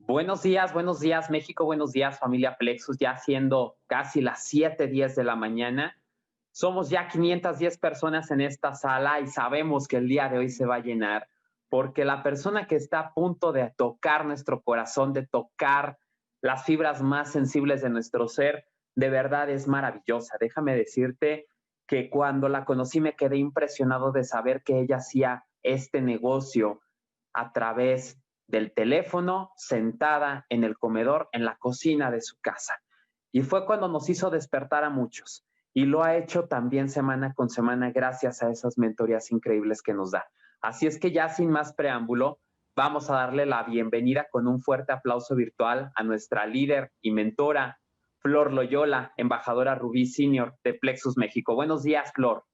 Buenos días México, buenos días familia Plexus, ya siendo casi las 7:10 de la mañana. Somos ya 510 personas en esta sala y sabemos que el día de hoy se va a llenar porque la persona que está a punto de tocar nuestro corazón, de tocar las fibras más sensibles de nuestro ser, de verdad es maravillosa. Déjame decirte que cuando la conocí me quedé impresionado de saber que ella hacía este negocio a través del teléfono, sentada en el comedor, en la cocina de su casa. Y fue cuando nos hizo despertar a muchos. Y lo ha hecho también semana con semana gracias a esas mentorías increíbles que nos da. Así es que ya sin más preámbulo, vamos a darle la bienvenida con un fuerte aplauso virtual a nuestra líder y mentora, Flor Loyola, embajadora Rubí Senior de Plexus México. Buenos días, Flor.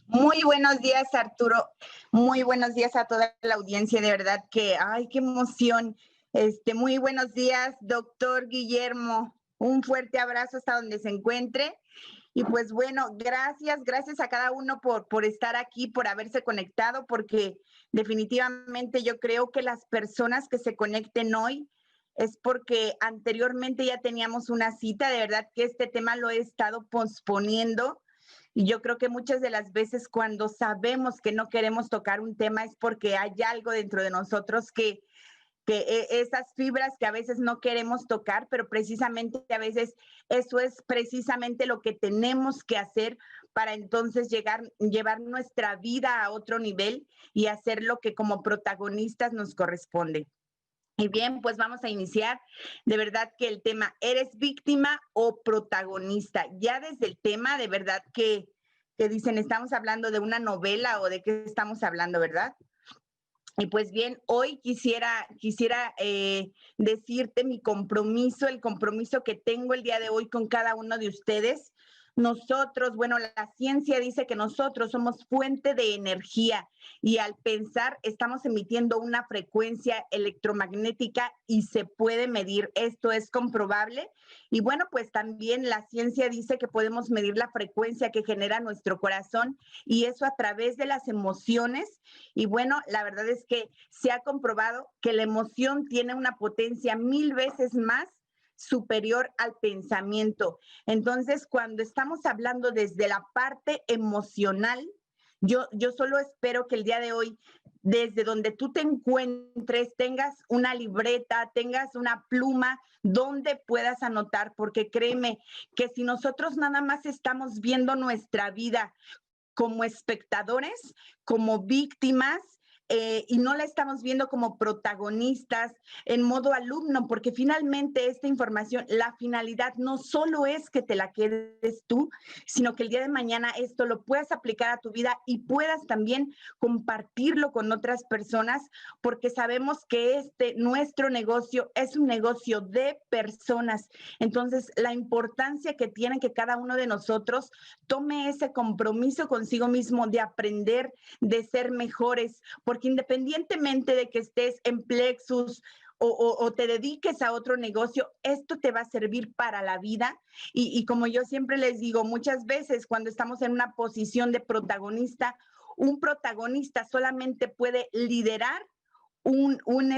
Muy buenos días, Arturo. Muy buenos días a toda la audiencia. De verdad que, ay, qué emoción. Muy buenos días, doctor Guillermo. Un fuerte abrazo hasta donde se encuentre. Y pues bueno, gracias a cada uno por estar aquí, por haberse conectado, porque definitivamente yo creo que las personas que se conecten hoy es porque anteriormente ya teníamos una cita. De verdad que este tema lo he estado posponiendo. Y yo creo que muchas de las veces cuando sabemos que no queremos tocar un tema es porque hay algo dentro de nosotros que esas fibras que a veces no queremos tocar, pero precisamente a veces eso es precisamente lo que tenemos que hacer para entonces llevar nuestra vida a otro nivel y hacer lo que como protagonistas nos corresponde. Y bien, pues vamos a iniciar. De verdad que el tema, ¿eres víctima o protagonista? Ya desde el tema, de verdad que dicen, estamos hablando de una novela o de qué estamos hablando, ¿verdad? Y pues bien, hoy quisiera decirte mi compromiso, el compromiso que tengo el día de hoy con cada uno de ustedes. Nosotros, bueno, la ciencia dice que nosotros somos fuente de energía y al pensar estamos emitiendo una frecuencia electromagnética y se puede medir. Esto es comprobable. Y bueno, pues también la ciencia dice que podemos medir la frecuencia que genera nuestro corazón y eso a través de las emociones. Y bueno, la verdad es que se ha comprobado que la emoción tiene una potencia 1000 veces más superior al pensamiento. Entonces, cuando estamos hablando desde la parte emocional, yo solo espero que el día de hoy, desde donde tú te encuentres, tengas una libreta, tengas una pluma donde puedas anotar, porque créeme que si nosotros nada más estamos viendo nuestra vida como espectadores, como víctimas, y no la estamos viendo como protagonistas en modo alumno, porque finalmente esta información, la finalidad no solo es que te la quedes tú, sino que el día de mañana esto lo puedas aplicar a tu vida y puedas también compartirlo con otras personas, porque sabemos que nuestro negocio es un negocio de personas. Entonces, la importancia que tiene que cada uno de nosotros tome ese compromiso consigo mismo de aprender, de ser mejores, porque independientemente de que estés en Plexus o te dediques a otro negocio, esto te va a servir para la vida. Y como yo siempre les digo, muchas veces cuando estamos en una posición de protagonista, un protagonista solamente puede liderar un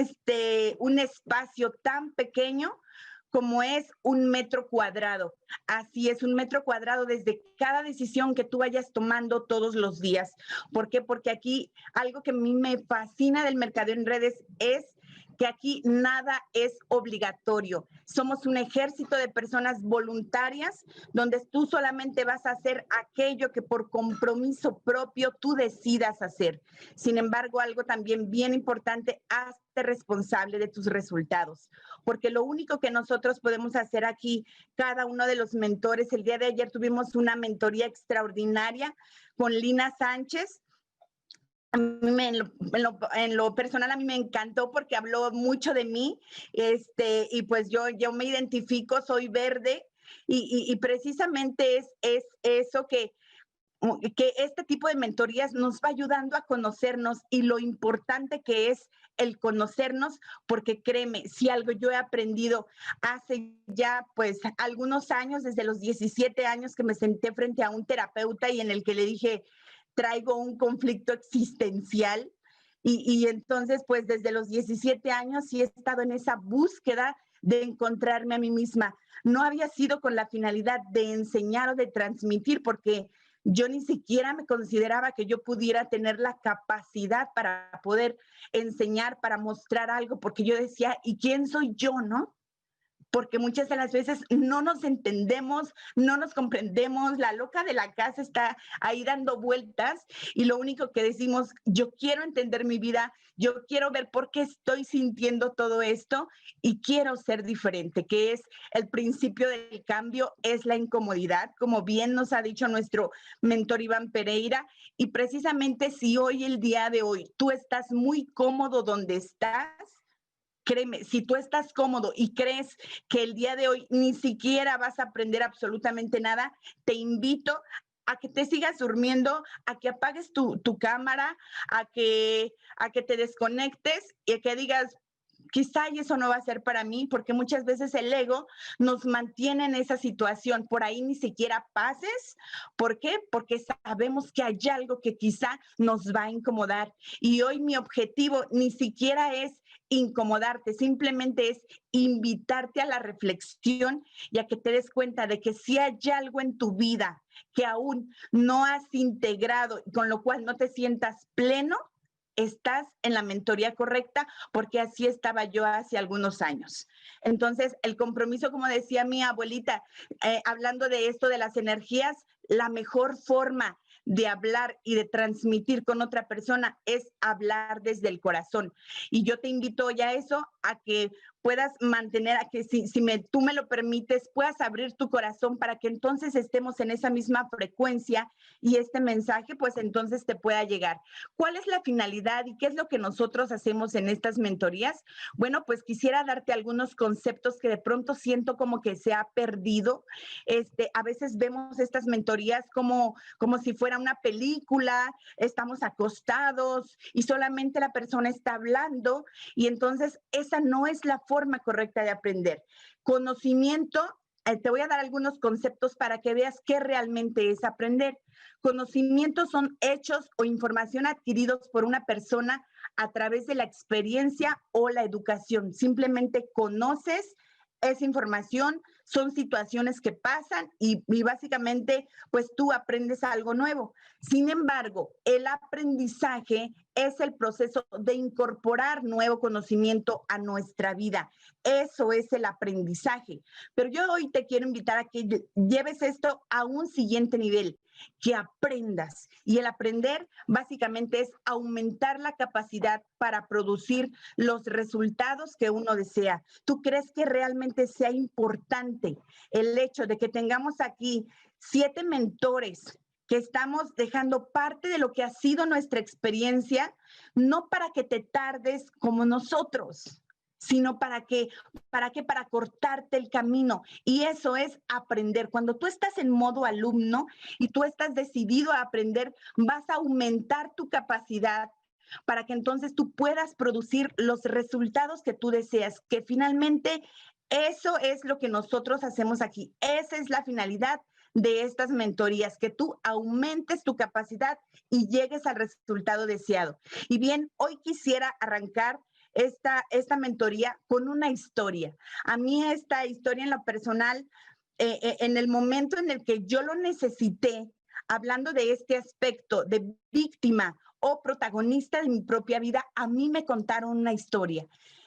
espacio tan pequeño como es 1 metro cuadrado. Así es, 1 metro cuadrado desde cada decisión que tú vayas tomando todos los días. ¿Por qué? Porque aquí algo que a mí me fascina del mercadeo en redes es que aquí nada es obligatorio. Somos un ejército de personas voluntarias donde tú solamente vas a hacer aquello que por compromiso propio tú decidas hacer. Sin embargo, algo también bien importante, hazte responsable de tus resultados, porque lo único que nosotros podemos hacer aquí, cada uno de los mentores, el día de ayer tuvimos una mentoría extraordinaria con Lina Sánchez. A mí en lo personal a mí me encantó porque habló mucho de mí, y pues yo me identifico, soy verde, y precisamente es eso que este tipo de mentorías nos va ayudando a conocernos y lo importante que es el conocernos, porque créeme, si algo yo he aprendido hace ya pues algunos años, desde los 17 años que me senté frente a un terapeuta y en el que le dije, traigo un conflicto existencial Y entonces, pues desde los 17 años sí he estado en esa búsqueda de encontrarme a mí misma. No había sido con la finalidad de enseñar o de transmitir, porque yo ni siquiera me consideraba que yo pudiera tener la capacidad para poder enseñar, para mostrar algo, porque yo decía, ¿y quién soy yo, no? Porque muchas de las veces no nos entendemos, no nos comprendemos, la loca de la casa está ahí dando vueltas y lo único que decimos, yo quiero entender mi vida, yo quiero ver por qué estoy sintiendo todo esto y quiero ser diferente, que es el principio del cambio, es la incomodidad, como bien nos ha dicho nuestro mentor Iván Pereira, y precisamente si hoy, el día de hoy, tú estás muy cómodo donde estás, créeme, si tú estás cómodo y crees que el día de hoy ni siquiera vas a aprender absolutamente nada, te invito a que te sigas durmiendo, a que apagues tu cámara, a que te desconectes y a que digas, quizá y eso no va a ser para mí, porque muchas veces el ego nos mantiene en esa situación. Por ahí ni siquiera pases. ¿Por qué? Porque sabemos que hay algo que quizá nos va a incomodar. Y hoy mi objetivo ni siquiera es incomodarte, simplemente es invitarte a la reflexión y a que te des cuenta de que si hay algo en tu vida que aún no has integrado, con lo cual no te sientas pleno, estás en la mentoría correcta, porque así estaba yo hace algunos años. Entonces, el compromiso, como decía mi abuelita, hablando de esto de las energías, la mejor forma de hablar y de transmitir con otra persona es hablar desde el corazón. Y yo te invito ya a eso, a que puedas mantener, a que tú me lo permites, puedas abrir tu corazón para que entonces estemos en esa misma frecuencia y este mensaje pues entonces te pueda llegar. ¿Cuál es la finalidad y qué es lo que nosotros hacemos en estas mentorías? Bueno, pues quisiera darte algunos conceptos que de pronto siento como que se ha perdido. A veces vemos estas mentorías como si fuera una película, estamos acostados y solamente la persona está hablando y entonces esa no es la forma correcta de aprender. Conocimiento, te voy a dar algunos conceptos para que veas qué realmente es aprender. Conocimientos son hechos o información adquiridos por una persona a través de la experiencia o la educación. Simplemente conoces esa información, son situaciones que pasan y básicamente pues tú aprendes algo nuevo. Sin embargo, el aprendizaje es el proceso de incorporar nuevo conocimiento a nuestra vida. Eso es el aprendizaje. Pero yo hoy te quiero invitar a que lleves esto a un siguiente nivel, que aprendas. Y el aprender básicamente es aumentar la capacidad para producir los resultados que uno desea. ¿Tú crees que realmente sea importante el hecho de que tengamos aquí 7 mentores que estamos dejando parte de lo que ha sido nuestra experiencia, no para que te tardes como nosotros, sino para cortarte el camino? Y eso es aprender. Cuando tú estás en modo alumno y tú estás decidido a aprender, vas a aumentar tu capacidad para que entonces tú puedas producir los resultados que tú deseas, que finalmente eso es lo que nosotros hacemos aquí. Esa es la finalidad de estas mentorías, que tú aumentes tu capacidad y llegues al resultado deseado. Y bien, hoy quisiera arrancar esta mentoría con una historia. A mí esta historia en lo personal, en el momento en el que yo lo necesité, hablando de este aspecto de víctima o protagonista de mi propia vida, a mí me contaron una historia.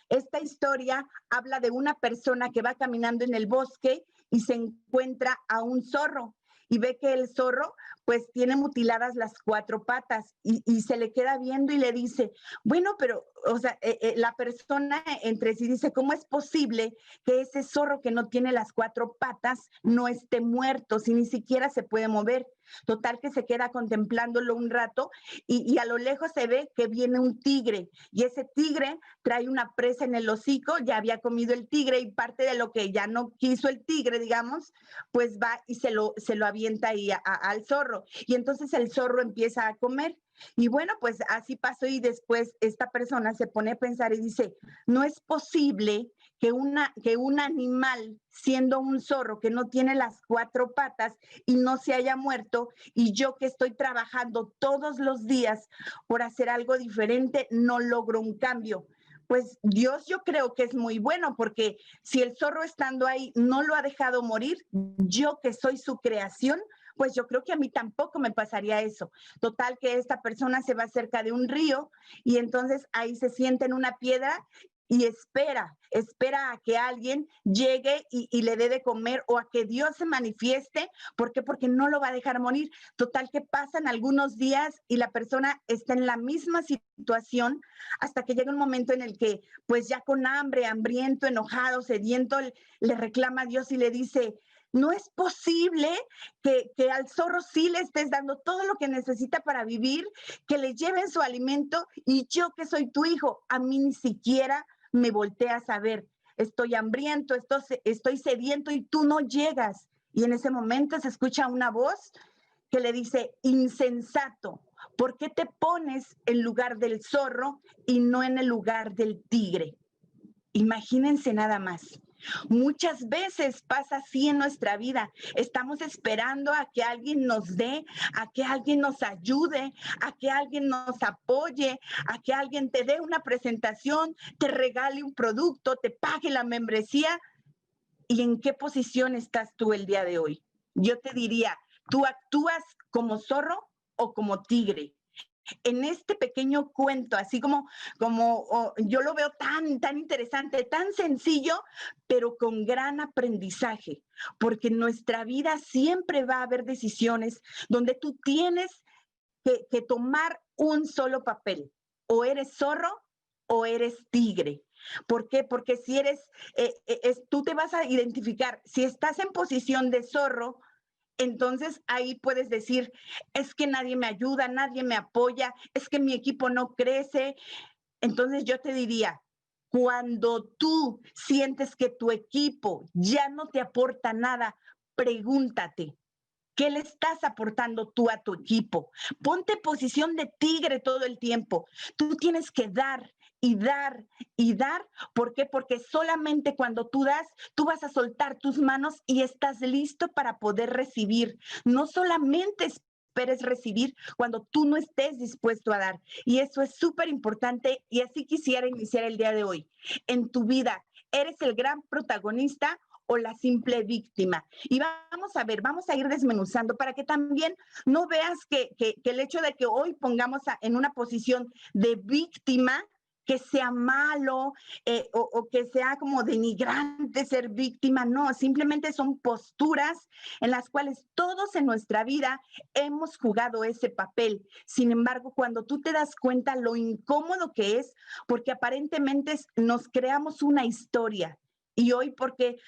Esta historia habla de una persona que va caminando en el bosque y se encuentra a un zorro y ve que el zorro pues tiene mutiladas las 4 patas y se le queda viendo y le dice, bueno, pero, o sea, la persona entre sí dice, ¿cómo es posible que ese zorro que no tiene las 4 patas no esté muerto, si ni siquiera se puede mover? Total que se queda contemplándolo un rato y a lo lejos se ve que viene un tigre y ese tigre trae una presa en el hocico, ya había comido el tigre y parte de lo que ya no quiso el tigre, digamos, pues va y se lo avienta ahí al zorro. Y entonces el zorro empieza a comer Y bueno, pues así pasó y después esta persona se pone a pensar y dice, no es posible que un animal, siendo un zorro que no tiene las 4 patas y no se haya muerto, y yo que estoy trabajando todos los días por hacer algo diferente, no logro un cambio. Pues Dios yo creo que es muy bueno, porque si el zorro estando ahí no lo ha dejado morir, yo que soy su creación, pues yo creo que a mí tampoco me pasaría eso. Total que esta persona se va cerca de un río y entonces ahí se sienta en una piedra y espera a que alguien llegue y le dé de comer o a que Dios se manifieste. ¿Por qué? Porque no lo va a dejar morir. Total que pasan algunos días y la persona está en la misma situación hasta que llega un momento en el que, pues ya con hambre, hambriento, enojado, sediento, le reclama a Dios y le dice, no es posible que al zorro sí le estés dando todo lo que necesita para vivir, que le lleven su alimento y yo que soy tu hijo, a mí ni siquiera me volteas a ver. Estoy hambriento, estoy sediento y tú no llegas. Y en ese momento se escucha una voz que le dice, insensato, ¿por qué te pones en lugar del zorro y no en el lugar del tigre? Imagínense nada más. Muchas veces pasa así en nuestra vida. Estamos esperando a que alguien nos dé, a que alguien nos ayude, a que alguien nos apoye, a que alguien te dé una presentación, te regale un producto, te pague la membresía. ¿Y en qué posición estás tú el día de hoy? Yo te diría, ¿tú actúas como zorro o como tigre? En este pequeño cuento, así como yo lo veo tan interesante, tan sencillo, pero con gran aprendizaje, porque en nuestra vida siempre va a haber decisiones donde tú tienes que tomar un solo papel, o eres zorro o eres tigre. ¿Por qué? Porque si tú te vas a identificar, si estás en posición de zorro, entonces ahí puedes decir, es que nadie me ayuda, nadie me apoya, es que mi equipo no crece. Entonces yo te diría, cuando tú sientes que tu equipo ya no te aporta nada, pregúntate, ¿qué le estás aportando tú a tu equipo? Ponte en posición de tigre todo el tiempo. Tú tienes que dar y dar y dar. ¿Por qué? Porque solamente cuando tú das, tú vas a soltar tus manos y estás listo para poder recibir. No solamente esperes recibir cuando tú no estés dispuesto a dar. Y eso es súper importante y así quisiera iniciar el día de hoy. En tu vida, ¿eres el gran protagonista o la simple víctima? Y vamos a ver, vamos a ir desmenuzando para que también no veas que el hecho de que hoy pongamos en una posición de víctima, que sea malo o que sea como denigrante ser víctima, no, simplemente son posturas en las cuales todos en nuestra vida hemos jugado ese papel. Sin embargo, cuando tú te das cuenta lo incómodo que es, porque aparentemente nos creamos una historia. Y hoy, ¿por qué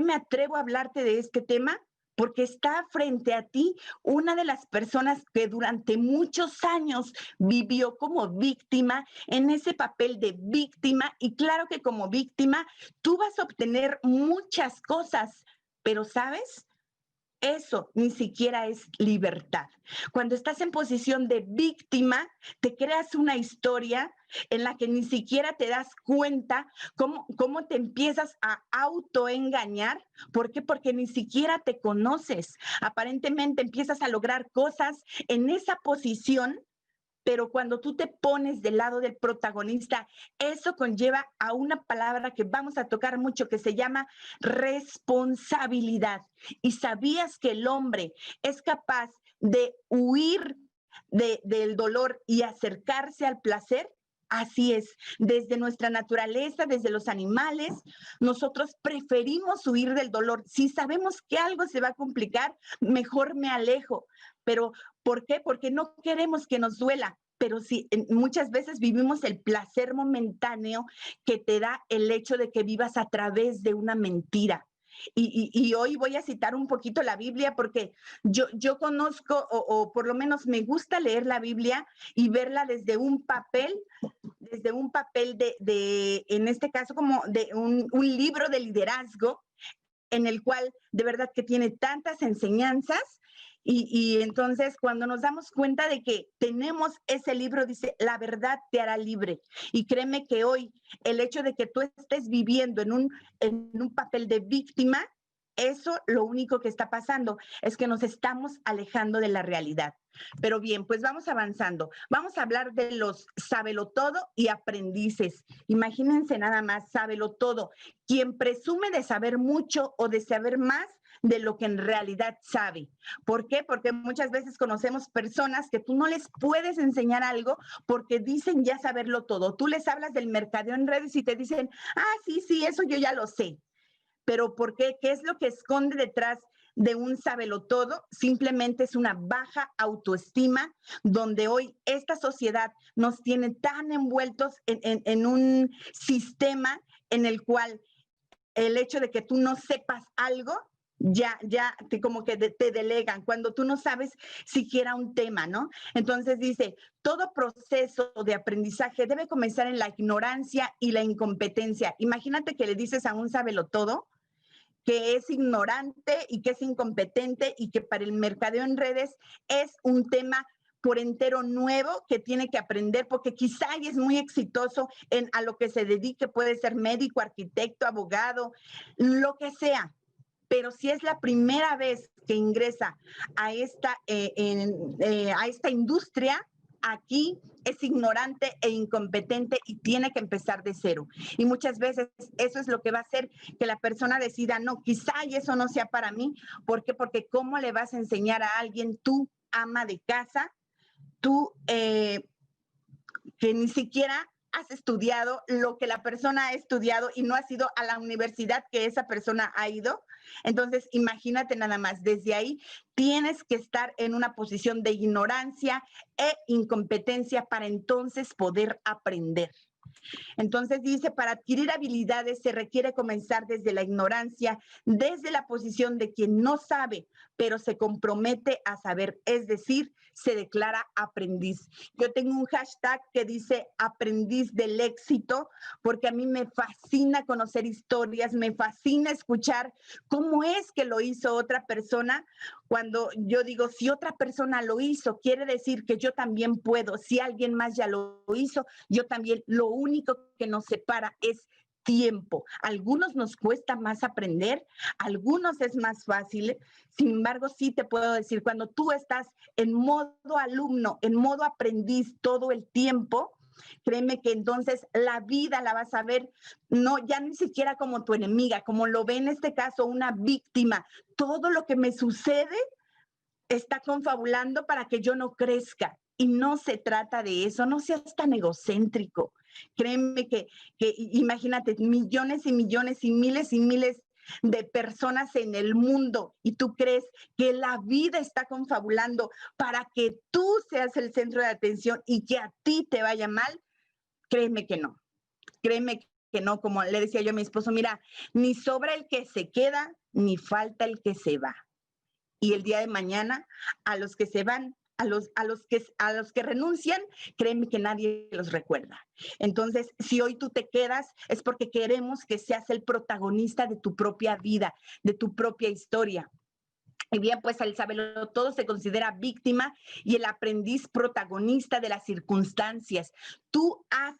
me atrevo a hablarte de este tema? Porque está frente a ti una de las personas que durante muchos años vivió como víctima, en ese papel de víctima, y claro que como víctima tú vas a obtener muchas cosas, pero ¿sabes? Eso ni siquiera es libertad. Cuando estás en posición de víctima, te creas una historia en la que ni siquiera te das cuenta cómo te empiezas a autoengañar. ¿Por qué? Porque ni siquiera te conoces. Aparentemente empiezas a lograr cosas en esa posición, pero cuando tú te pones del lado del protagonista, eso conlleva a una palabra que vamos a tocar mucho, que se llama responsabilidad. ¿Y sabías que el hombre es capaz de huir del dolor y acercarse al placer? Así es, desde nuestra naturaleza, desde los animales, nosotros preferimos huir del dolor. Si sabemos que algo se va a complicar, mejor me alejo. Pero ¿por qué? Porque no queremos que nos duela. Pero sí, muchas veces vivimos el placer momentáneo que te da el hecho de que vivas a través de una mentira. Y hoy voy a citar un poquito la Biblia porque yo conozco o por lo menos me gusta leer la Biblia y verla desde un papel en este caso como de un libro de liderazgo en el cual de verdad que tiene tantas enseñanzas Y entonces cuando nos damos cuenta de que tenemos ese libro, dice, la verdad te hará libre. Y créeme que hoy el hecho de que tú estés viviendo en un papel de víctima, eso lo único que está pasando es que nos estamos alejando de la realidad. Pero bien, pues vamos avanzando. Vamos a hablar de los sábelotodo y aprendices. Imagínense nada más, sábelotodo, quien presume de saber mucho o de saber más de lo que en realidad sabe. ¿Por qué? Porque muchas veces conocemos personas que tú no les puedes enseñar algo porque dicen ya saberlo todo. Tú les hablas del mercadeo en redes y te dicen, sí, sí, eso yo ya lo sé. Pero ¿por qué? ¿Qué es lo que esconde detrás de un sabelotodo? Simplemente es una baja autoestima, donde hoy esta sociedad nos tiene tan envueltos en un sistema en el cual el hecho de que tú no sepas algo, ya como que te delegan, cuando tú no sabes siquiera un tema, ¿no? Entonces dice, todo proceso de aprendizaje debe comenzar en la ignorancia y la incompetencia. Imagínate que le dices a un sabelotodo que es ignorante y que es incompetente y que para el mercadeo en redes es un tema por entero nuevo que tiene que aprender porque quizá y es muy exitoso a lo que se dedique, puede ser médico, arquitecto, abogado, lo que sea. Pero si es la primera vez que ingresa a esta industria, aquí es ignorante e incompetente y tiene que empezar de cero. Y muchas veces eso es lo que va a hacer que la persona decida, no, quizá y eso no sea para mí. ¿Por qué? Porque ¿cómo le vas a enseñar a alguien, tú, ama de casa, tú que ni siquiera has estudiado lo que la persona ha estudiado y no has ido a la universidad que esa persona ha ido? Entonces, imagínate nada más, desde ahí tienes que estar en una posición de ignorancia e incompetencia para entonces poder aprender. Entonces dice, para adquirir habilidades se requiere comenzar desde la ignorancia, desde la posición de quien no sabe, pero se compromete a saber, es decir, se declara aprendiz. Yo tengo un hashtag que dice aprendiz del éxito, porque a mí me fascina conocer historias, me fascina escuchar cómo es que lo hizo otra persona. Cuando yo digo, si otra persona lo hizo, quiere decir que yo también puedo. Si alguien más ya lo hizo, yo también. Lo único que nos separa es tiempo. A algunos nos cuesta más aprender, a algunos es más fácil. Sin embargo, sí te puedo decir, cuando tú estás en modo alumno, en modo aprendiz todo el tiempo, créeme que entonces la vida la vas a ver, no, ya ni siquiera como tu enemiga, como lo ve en este caso una víctima. Todo lo que me sucede está confabulando para que yo no crezca. Y no se trata de eso, no seas tan egocéntrico. Créeme que imagínate, millones y millones y miles de personas en el mundo y tú crees que la vida está confabulando para que tú seas el centro de atención y que a ti te vaya mal. Créeme que no. Créeme que no, como le decía yo a mi esposo, mira, ni sobra el que se queda, ni falta el que se va. Y el día de mañana, a los que se van, a los que renuncian, créeme que nadie los recuerda. Entonces, si hoy tú te quedas, es porque queremos que seas el protagonista de tu propia vida, de tu propia historia. Y bien, pues el sabelotodo se considera víctima y el aprendiz protagonista de las circunstancias.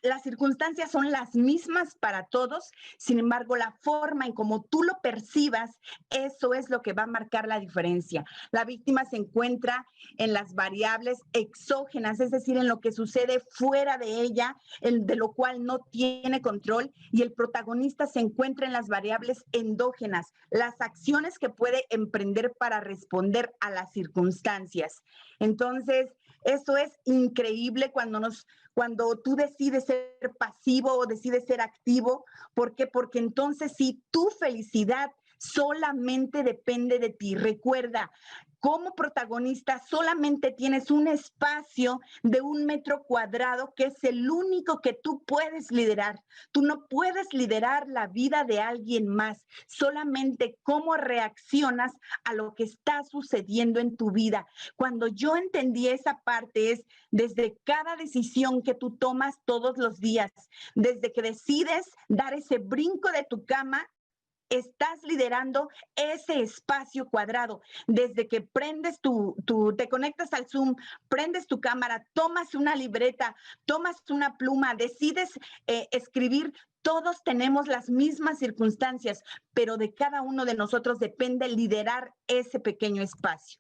Las circunstancias son las mismas para todos, sin embargo, la forma en cómo tú lo percibas, eso es lo que va a marcar la diferencia. La víctima se encuentra en las variables exógenas, es decir, en lo que sucede fuera de ella, de lo cual no tiene control, y el protagonista se encuentra en las variables endógenas, las acciones que puede emprender para responder a las circunstancias. Entonces, eso es increíble cuando tú decides ser pasivo o decides ser activo. ¿Por qué? Porque entonces sí, tu felicidad solamente depende de ti. Recuerda, como protagonista solamente tienes un espacio de 1 metro cuadrado que es el único que tú puedes liderar. Tú no puedes liderar la vida de alguien más, solamente cómo reaccionas a lo que está sucediendo en tu vida. Cuando yo entendí esa parte es desde cada decisión que tú tomas todos los días, desde que decides dar ese brinco de tu cama, estás liderando ese espacio cuadrado. Desde que prendes te conectas al Zoom, prendes tu cámara, tomas una libreta, tomas una pluma, decides escribir. Todos tenemos las mismas circunstancias, pero de cada uno de nosotros depende liderar ese pequeño espacio.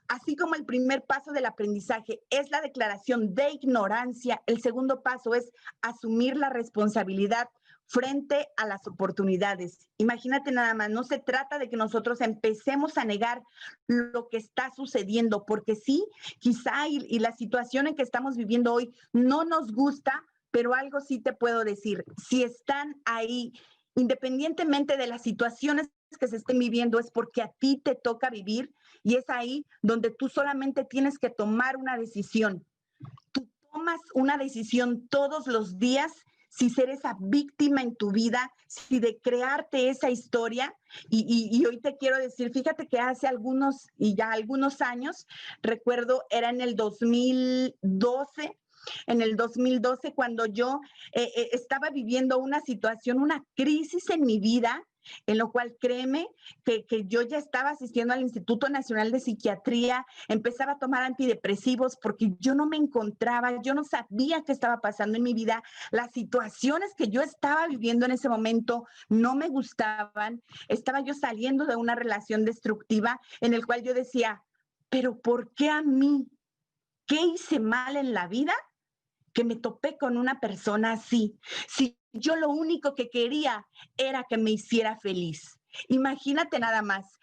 Así como el primer paso del aprendizaje es la declaración de ignorancia, el segundo paso es asumir la responsabilidad frente a las oportunidades. Imagínate nada más, no se trata de que nosotros empecemos a negar lo que está sucediendo, porque sí, quizá y la situación en que estamos viviendo hoy no nos gusta, pero algo sí te puedo decir, si están ahí, independientemente de las situaciones que se estén viviendo, es porque a ti te toca vivir y es ahí donde tú solamente tienes que tomar una decisión. Tú tomas una decisión todos los días si ser esa víctima en tu vida, si de crearte esa historia. Y hoy te quiero decir, fíjate que hace algunos años, recuerdo, era en el 2012, cuando yo estaba viviendo una situación, una crisis en mi vida, en lo cual créeme que yo ya estaba asistiendo al Instituto Nacional de Psiquiatría, empezaba a tomar antidepresivos porque yo no me encontraba, yo no sabía qué estaba pasando en mi vida, las situaciones que yo estaba viviendo en ese momento no me gustaban, estaba yo saliendo de una relación destructiva en el cual yo decía, pero ¿por qué a mí? ¿Qué hice mal en la vida que me topé con una persona así? Si yo lo único que quería era que me hiciera feliz. Imagínate nada más.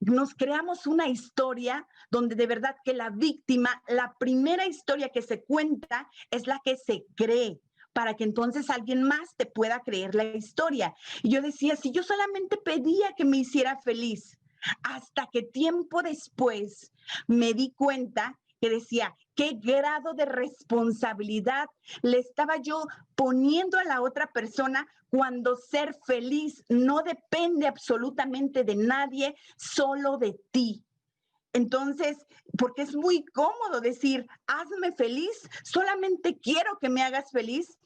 Nos creamos una historia donde de verdad que la víctima, la primera historia que se cuenta es la que se cree, para que entonces alguien más te pueda creer la historia. Y yo decía, si yo solamente pedía que me hiciera feliz, hasta que tiempo después me di cuenta que decía, ¿qué grado de responsabilidad le estaba yo poniendo a la otra persona cuando ser feliz no depende absolutamente de nadie, solo de ti? Entonces, porque es muy cómodo decir, hazme feliz, solamente quiero que me hagas feliz,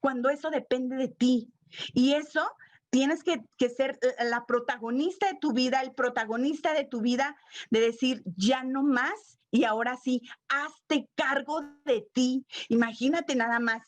cuando eso depende de ti. Y eso tienes que ser la protagonista de tu vida, el protagonista de tu vida, de decir, ya no más. Y ahora sí, hazte cargo de ti. Imagínate nada más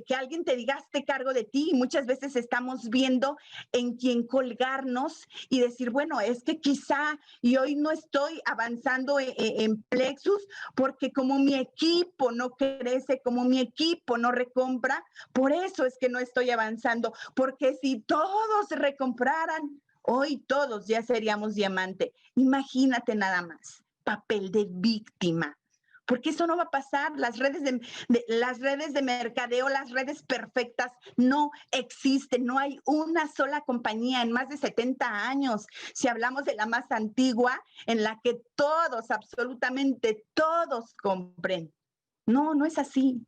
que alguien te diga, hazte cargo de ti. Y muchas veces estamos viendo en quién colgarnos y decir, bueno, es que quizá y hoy no estoy avanzando en Plexus porque como mi equipo no crece, como mi equipo no recompra, por eso es que no estoy avanzando, porque si todos recompraran, hoy todos ya seríamos diamante. Imagínate nada más, papel de víctima. Porque eso no va a pasar. Las redes de mercadeo, las redes perfectas no existen. No hay una sola compañía en más de 70 años. Si hablamos de la más antigua, en la que todos, absolutamente todos compren. No, no es así.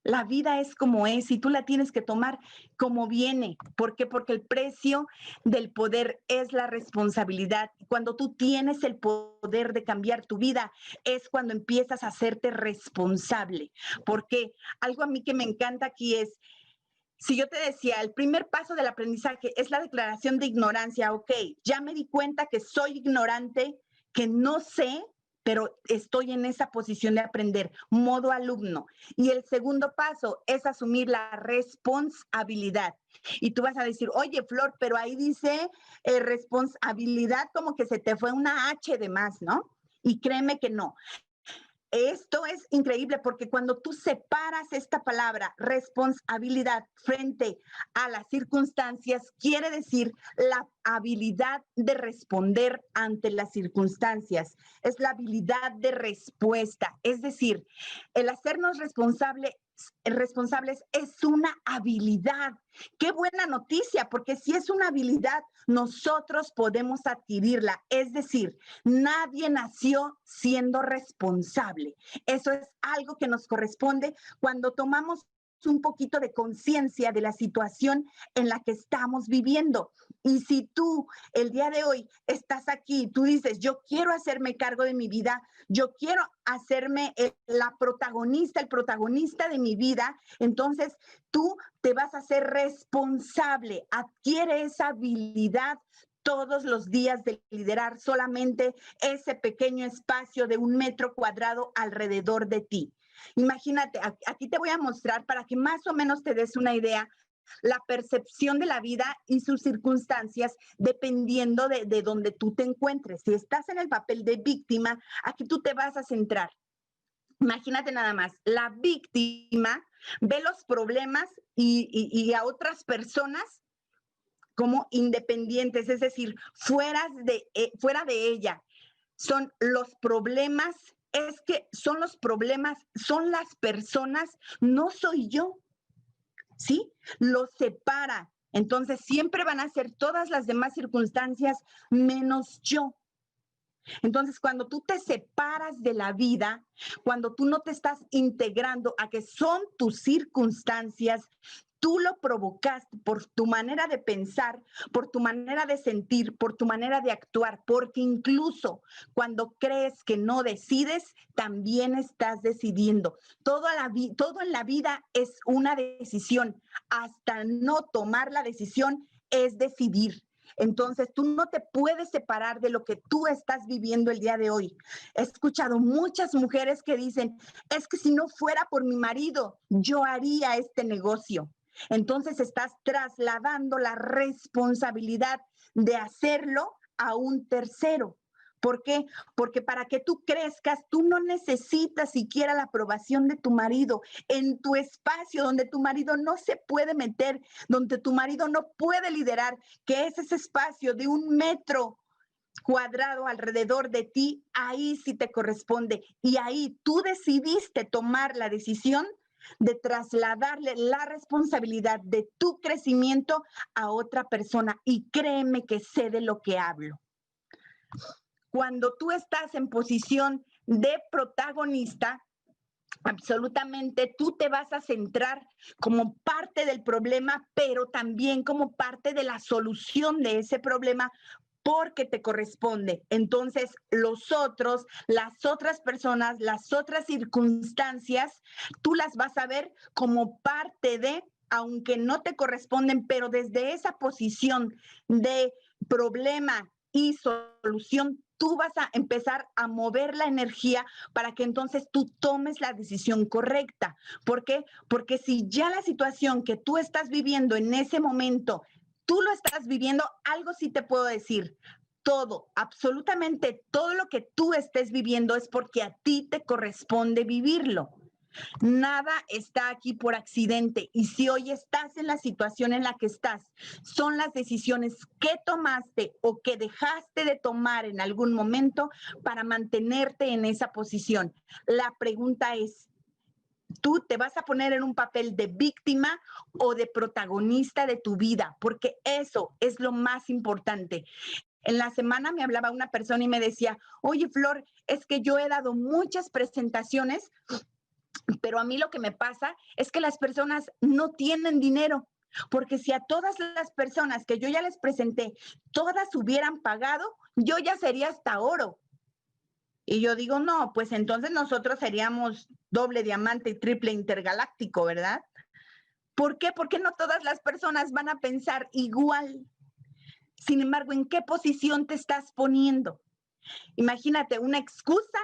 La vida es como es y tú la tienes que tomar como viene. ¿Por qué? Porque el precio del poder es la responsabilidad. Cuando tú tienes el poder de cambiar tu vida, es cuando empiezas a hacerte responsable. Porque algo a mí que me encanta aquí es, si yo te decía, el primer paso del aprendizaje es la declaración de ignorancia. Ok, ya me di cuenta que soy ignorante, que no sé, pero estoy en esa posición de aprender, modo alumno. Y el segundo paso es asumir la responsabilidad. Y tú vas a decir, oye, Flor, pero ahí dice responsabilidad como que se te fue una H de más, ¿no? Y créeme que no. Esto es increíble porque cuando tú separas esta palabra responsabilidad frente a las circunstancias, quiere decir la habilidad de responder ante las circunstancias, es la habilidad de respuesta, es decir, el hacernos responsables es una habilidad. Qué buena noticia, porque si es una habilidad, nosotros podemos adquirirla. Es decir, nadie nació siendo responsable. Eso es algo que nos corresponde cuando tomamos un poquito de conciencia de la situación en la que estamos viviendo. Y si tú el día de hoy estás aquí, tú dices, yo quiero hacerme cargo de mi vida, yo quiero hacerme la protagonista, el protagonista de mi vida, entonces tú te vas a hacer responsable, adquiere esa habilidad todos los días de liderar solamente ese pequeño espacio de 1 metro cuadrado alrededor de ti. Imagínate, aquí te voy a mostrar para que más o menos te des una idea la percepción de la vida y sus circunstancias dependiendo de donde tú te encuentres. Si estás en el papel de víctima, aquí tú te vas a centrar. Imagínate nada más, la víctima ve los problemas y a otras personas como independientes, es decir, fuera de ella. Son los problemas, es que son los problemas, son las personas, no soy yo. ¿Sí? Los separa. Entonces siempre van a ser todas las demás circunstancias menos yo. Entonces, cuando tú te separas de la vida, cuando tú no te estás integrando a que son tus circunstancias, tú lo provocaste por tu manera de pensar, por tu manera de sentir, por tu manera de actuar, porque incluso cuando crees que no decides, también estás decidiendo. Todo en la vida es una decisión. Hasta no tomar la decisión es decidir. Entonces, tú no te puedes separar de lo que tú estás viviendo el día de hoy. He escuchado muchas mujeres que dicen, es que si no fuera por mi marido, yo haría este negocio. Entonces, estás trasladando la responsabilidad de hacerlo a un tercero. ¿Por qué? Porque para que tú crezcas, tú no necesitas siquiera la aprobación de tu marido en tu espacio donde tu marido no se puede meter, donde tu marido no puede liderar, que es ese espacio de 1 metro cuadrado alrededor de ti, ahí sí te corresponde. Y ahí tú decidiste tomar la decisión de trasladarle la responsabilidad de tu crecimiento a otra persona. Y créeme que sé de lo que hablo. Cuando tú estás en posición de protagonista, absolutamente tú te vas a centrar como parte del problema, pero también como parte de la solución de ese problema porque te corresponde. Entonces, los otros, las otras personas, las otras circunstancias, tú las vas a ver como parte de, aunque no te corresponden, pero desde esa posición de problema y solución, tú vas a empezar a mover la energía para que entonces tú tomes la decisión correcta. ¿Por qué? Porque si ya la situación que tú estás viviendo en ese momento, tú lo estás viviendo, algo sí te puedo decir. Todo, absolutamente todo lo que tú estés viviendo es porque a ti te corresponde vivirlo. Nada está aquí por accidente y si hoy estás en la situación en la que estás, son las decisiones que tomaste o que dejaste de tomar en algún momento para mantenerte en esa posición. La pregunta es, ¿tú te vas a poner en un papel de víctima o de protagonista de tu vida? Porque eso es lo más importante. En la semana me hablaba una persona y me decía, oye, Flor, es que yo he dado muchas presentaciones, pero a mí lo que me pasa es que las personas no tienen dinero, porque si a todas las personas que yo ya les presenté, todas hubieran pagado, yo ya sería hasta oro. Y yo digo, no, pues entonces nosotros seríamos doble diamante y triple intergaláctico, ¿verdad? ¿Por qué? Porque no todas las personas van a pensar igual. Sin embargo, ¿en qué posición te estás poniendo? Imagínate una excusa.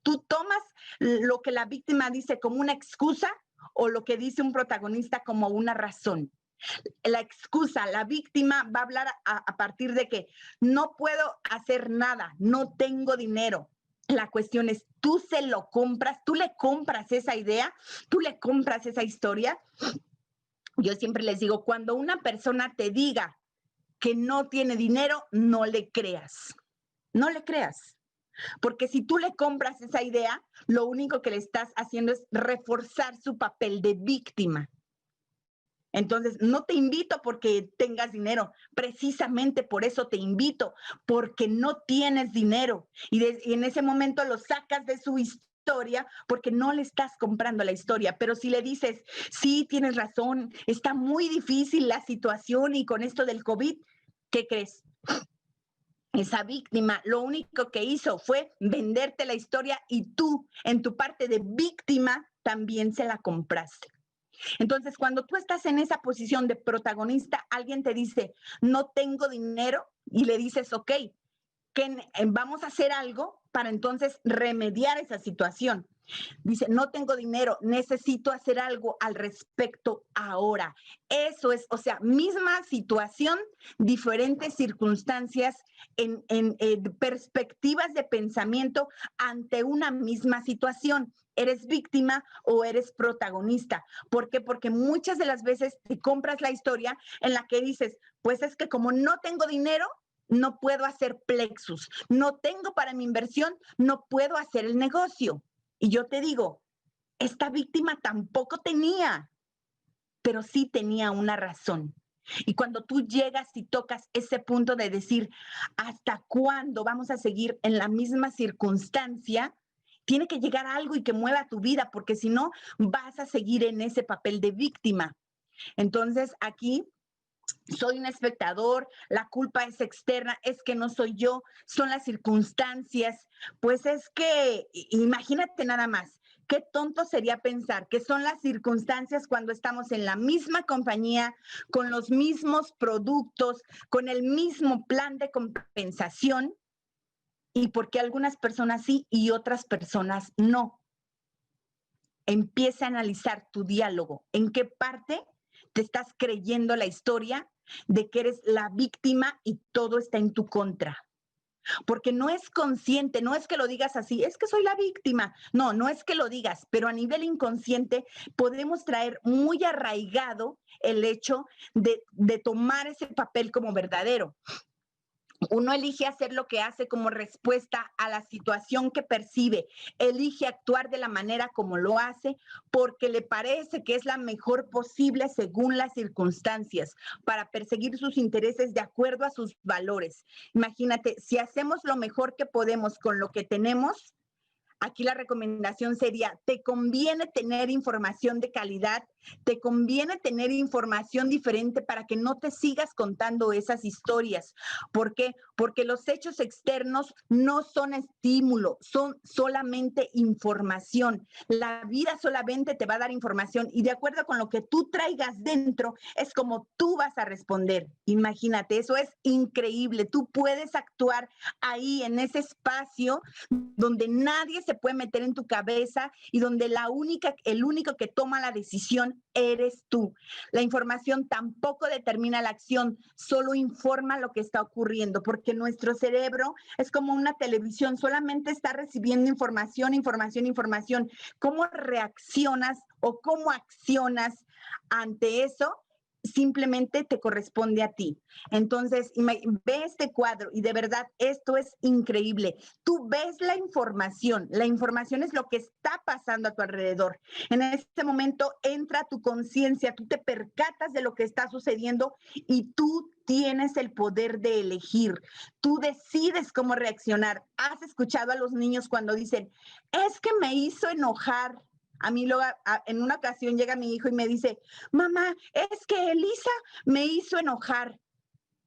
¿Tú tomas lo que la víctima dice como una excusa o lo que dice un protagonista como una razón? La excusa, la víctima va a hablar a partir de que no puedo hacer nada, no tengo dinero. La cuestión es, ¿tú se lo compras? ¿Tú le compras esa idea? ¿Tú le compras esa historia? Yo siempre les digo, cuando una persona te diga que no tiene dinero, no le creas. No le creas. Porque si tú le compras esa idea, lo único que le estás haciendo es reforzar su papel de víctima. Entonces, no te invito porque tengas dinero, precisamente por eso te invito, porque no tienes dinero. Y en ese momento lo sacas de su historia porque no le estás comprando la historia. Pero si le dices, sí, tienes razón, está muy difícil la situación y con esto del COVID, ¿Qué crees? Esa víctima lo único que hizo fue venderte la historia y tú, en tu parte de víctima, también se la compraste. Entonces, cuando tú estás en esa posición de protagonista, alguien te dice, no tengo dinero, y le dices, ok, vamos a hacer algo para entonces remediar esa situación. Dice, no tengo dinero, necesito hacer algo al respecto ahora. Eso es, o sea, misma situación, diferentes circunstancias en perspectivas de pensamiento ante una misma situación. ¿Eres víctima o eres protagonista? ¿Por qué? Porque muchas de las veces te compras la historia en la que dices, pues es que como no tengo dinero, no puedo hacer plexus, no tengo para mi inversión, no puedo hacer el negocio. Y yo te digo, esta víctima tampoco tenía, pero sí tenía una razón. Y cuando tú llegas y tocas ese punto de decir, ¿hasta cuándo vamos a seguir en la misma circunstancia? Tiene que llegar algo y que mueva tu vida, porque si no, vas a seguir en ese papel de víctima. Entonces, aquí soy un espectador, la culpa es externa, es que no soy yo, son las circunstancias. Pues es que, imagínate nada más, qué tonto sería pensar que son las circunstancias cuando estamos en la misma compañía, con los mismos productos, con el mismo plan de compensación, y porque algunas personas sí y otras personas no. Empieza a analizar tu diálogo, en qué parte te estás creyendo la historia de que eres la víctima y todo está en tu contra. Porque no es consciente, no es que lo digas así, es que soy la víctima. No, no es que lo digas, pero a nivel inconsciente podemos traer muy arraigado el hecho de tomar ese papel como verdadero. Uno elige hacer lo que hace como respuesta a la situación que percibe, elige actuar de la manera como lo hace porque le parece que es la mejor posible según las circunstancias para perseguir sus intereses de acuerdo a sus valores. Imagínate, si hacemos lo mejor que podemos con lo que tenemos, aquí la recomendación sería, te conviene tener información de calidad, te conviene tener información diferente para que no te sigas contando esas historias. ¿Por qué? Porque los hechos externos no son estímulo, son solamente información. La vida solamente te va a dar información y de acuerdo con lo que tú traigas dentro es como tú vas a responder. Imagínate, eso es increíble. Tú puedes actuar ahí en ese espacio donde nadie se puede meter en tu cabeza y donde el único que toma la decisión eres tú. La información tampoco determina la acción, solo informa lo que está ocurriendo, porque nuestro cerebro es como una televisión, solamente está recibiendo información, información, información. ¿Cómo reaccionas o cómo accionas ante eso? Simplemente te corresponde a ti. Entonces, ve este cuadro y de verdad esto es increíble. Tú ves la información es lo que está pasando a tu alrededor. En este momento entra tu conciencia, tú te percatas de lo que está sucediendo y tú tienes el poder de elegir. Tú decides cómo reaccionar. ¿Has escuchado a los niños cuando dicen, es que me hizo enojar? A mí en una ocasión llega mi hijo y me dice, mamá, es que Elisa me hizo enojar.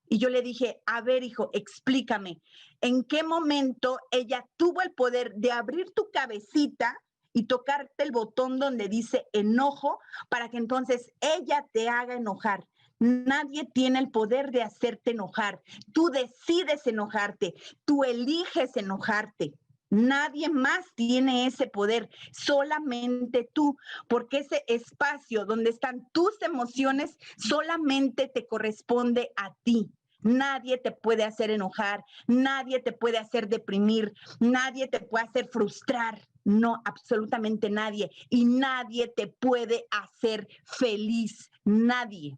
Y yo le dije, a ver, hijo, explícame, ¿en qué momento ella tuvo el poder de abrir tu cabecita y tocarte el botón donde dice enojo para que entonces ella te haga enojar? Nadie tiene el poder de hacerte enojar. Tú decides enojarte, tú eliges enojarte. Nadie más tiene ese poder, solamente tú, porque ese espacio donde están tus emociones solamente te corresponde a ti. Nadie te puede hacer enojar, nadie te puede hacer deprimir, nadie te puede hacer frustrar, no, absolutamente nadie. Y nadie te puede hacer feliz, nadie.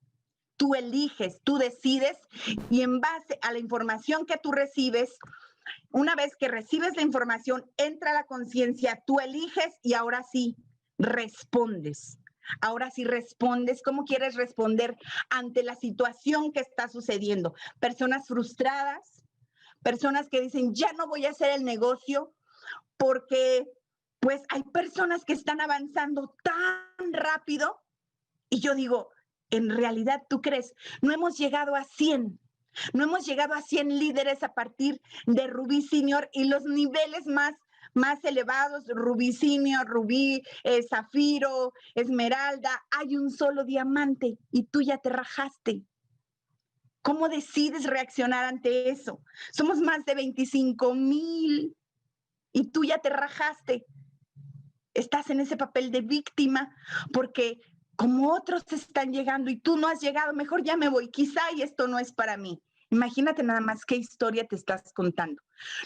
Tú eliges, tú decides y en base a la información que tú recibes, una vez que recibes la información, entra la conciencia, tú eliges y ahora sí respondes. Ahora sí respondes, ¿cómo quieres responder ante la situación que está sucediendo? Personas frustradas, personas que dicen, ya no voy a hacer el negocio porque pues hay personas que están avanzando tan rápido y yo digo, en realidad, ¿tú crees? No hemos llegado a 100. No hemos llegado a 100 líderes a partir de Rubí Senior y los niveles más elevados, Rubí Senior, Rubí, Zafiro, Esmeralda, hay un solo diamante y tú ya te rajaste. ¿Cómo decides reaccionar ante eso? Somos más de 25,000 y tú ya te rajaste. Estás en ese papel de víctima porque como otros están llegando y tú no has llegado, mejor ya me voy, quizá y esto no es para mí. Imagínate nada más qué historia te estás contando.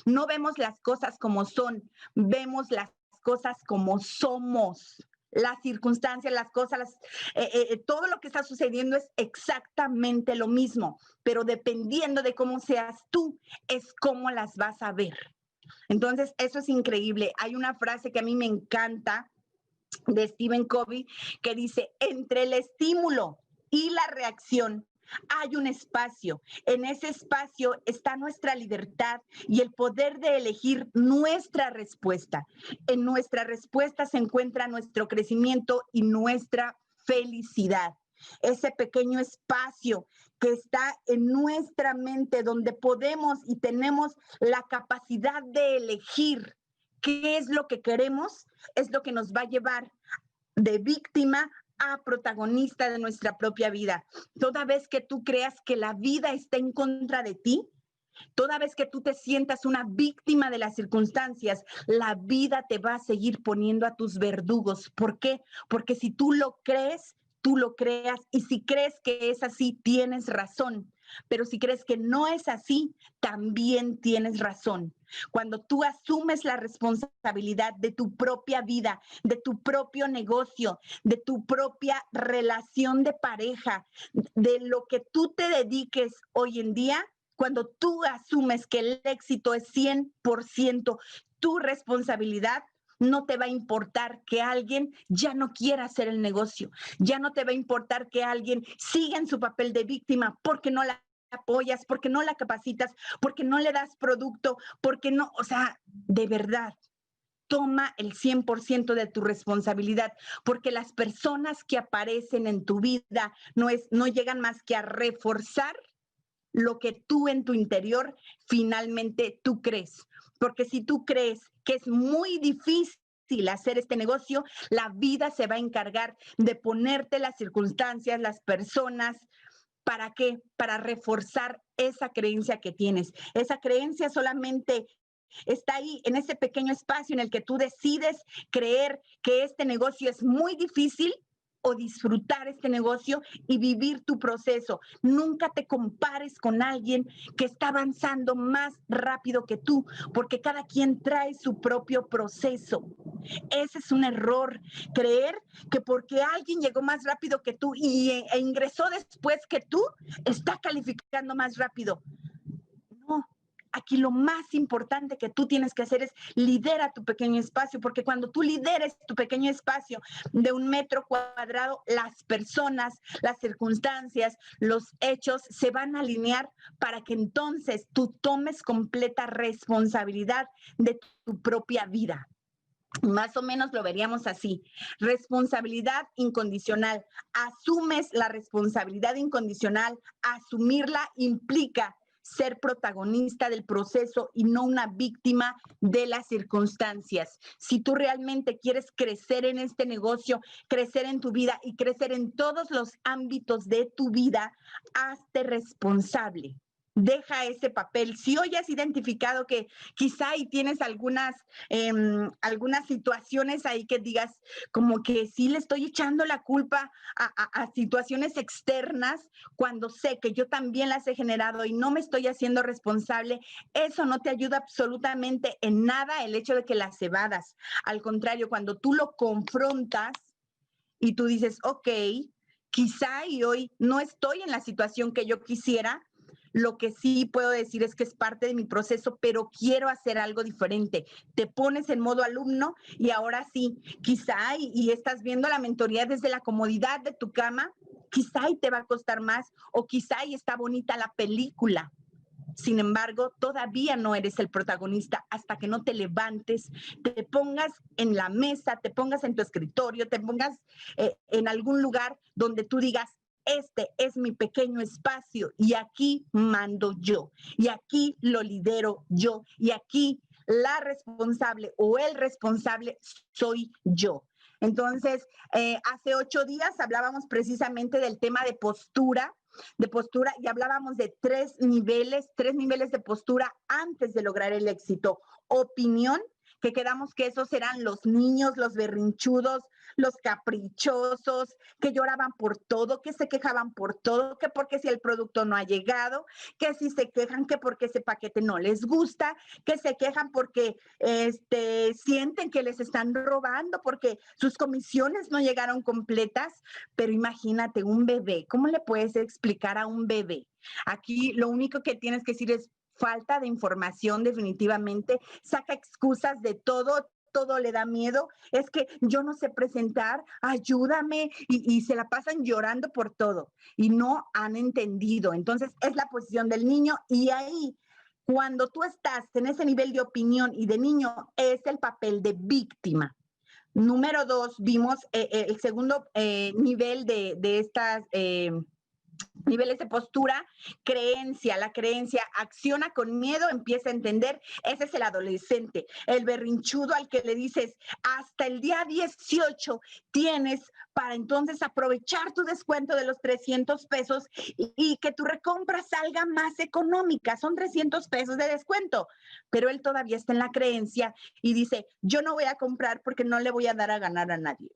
No vemos las cosas como son, vemos las cosas como somos. Las circunstancias, las cosas, todo lo que está sucediendo es exactamente lo mismo, pero dependiendo de cómo seas tú, es cómo las vas a ver. Entonces, eso es increíble. Hay una frase que a mí me encanta de Stephen Covey que dice, entre el estímulo y la reacción hay un espacio. En ese espacio está nuestra libertad y el poder de elegir nuestra respuesta. En nuestra respuesta se encuentra nuestro crecimiento y nuestra felicidad. Ese pequeño espacio que está en nuestra mente donde podemos y tenemos la capacidad de elegir qué es lo que queremos, es lo que nos va a llevar de víctima a protagonista de nuestra propia vida. Toda vez que tú creas que la vida está en contra de ti, toda vez que tú te sientas una víctima de las circunstancias, la vida te va a seguir poniendo a tus verdugos. ¿Por qué? Porque si tú lo crees, tú lo creas, y si crees que es así, tienes razón. Pero si crees que no es así, también tienes razón. Cuando tú asumes la responsabilidad de tu propia vida, de tu propio negocio, de tu propia relación de pareja, de lo que tú te dediques hoy en día, cuando tú asumes que el éxito es 100% tu responsabilidad, no te va a importar que alguien ya no quiera hacer el negocio, ya no te va a importar que alguien siga en su papel de víctima porque no la apoyas, porque no la capacitas, porque no le das producto, porque no, o sea, de verdad, toma el 100% de tu responsabilidad, porque las personas que aparecen en tu vida no llegan más que a reforzar lo que tú en tu interior finalmente tú crees. Porque si tú crees que es muy difícil hacer este negocio, la vida se va a encargar de ponerte las circunstancias, las personas. ¿Para qué? Para reforzar esa creencia que tienes. Esa creencia solamente está ahí en ese pequeño espacio en el que tú decides creer que este negocio es muy difícil o disfrutar este negocio y vivir tu proceso. Nunca te compares con alguien que está avanzando más rápido que tú, porque cada quien trae su propio proceso. Ese es un error, creer que porque alguien llegó más rápido que tú e ingresó después que tú, está calificando más rápido. No, aquí lo más importante que tú tienes que hacer es lidera tu pequeño espacio, porque cuando tú lideres tu pequeño espacio de 1 metro cuadrado, las personas, las circunstancias, los hechos se van a alinear para que entonces tú tomes completa responsabilidad de tu propia vida. Más o menos lo veríamos así. Responsabilidad incondicional. Asumes la responsabilidad incondicional. Asumirla implica ser protagonista del proceso y no una víctima de las circunstancias. Si tú realmente quieres crecer en este negocio, crecer en tu vida y crecer en todos los ámbitos de tu vida, hazte responsable. Deja ese papel. Si hoy has identificado que quizá y tienes algunas situaciones ahí que digas como que sí le estoy echando la culpa a situaciones externas cuando sé que yo también las he generado y no me estoy haciendo responsable, eso no te ayuda absolutamente en nada el hecho de que las evadas. Al contrario, cuando tú lo confrontas y tú dices, ok, quizá y hoy no estoy en la situación que yo quisiera, lo que sí puedo decir es que es parte de mi proceso, pero quiero hacer algo diferente. Te pones en modo alumno y ahora sí, quizá y estás viendo la mentoría desde la comodidad de tu cama, quizá y te va a costar más o quizá y está bonita la película. Sin embargo, todavía no eres el protagonista hasta que no te levantes, te pongas en la mesa, te pongas en tu escritorio, te pongas en algún lugar donde tú digas, este es mi pequeño espacio y aquí mando yo, y aquí lo lidero yo, y aquí la responsable o el responsable soy yo. Entonces, hace 8 días hablábamos precisamente del tema de postura, y hablábamos de 3 niveles de postura antes de lograr el éxito. Opinión, que quedamos que esos eran los niños, los berrinchudos, los caprichosos, que lloraban por todo, que se quejaban por todo, que porque si el producto no ha llegado, que si se quejan que porque ese paquete no les gusta, que se quejan porque sienten que les están robando, porque sus comisiones no llegaron completas. Pero imagínate, un bebé, ¿cómo le puedes explicar a un bebé? Aquí lo único que tienes que decir es falta de información, definitivamente, saca excusas de todo le da miedo, es que yo no sé presentar, ayúdame, y se la pasan llorando por todo y no han entendido. Entonces es la posición del niño, y ahí, cuando tú estás en ese nivel de opinión y de niño, es el papel de víctima. Número 2, vimos el segundo nivel de estas niveles de postura, creencia. La creencia acciona con miedo, empieza a entender. Ese es el adolescente, el berrinchudo al que le dices, hasta el día 18 tienes para entonces aprovechar tu descuento de los 300 pesos y que tu recompra salga más económica. Son 300 pesos de descuento, pero él todavía está en la creencia y dice, yo no voy a comprar porque no le voy a dar a ganar a nadie.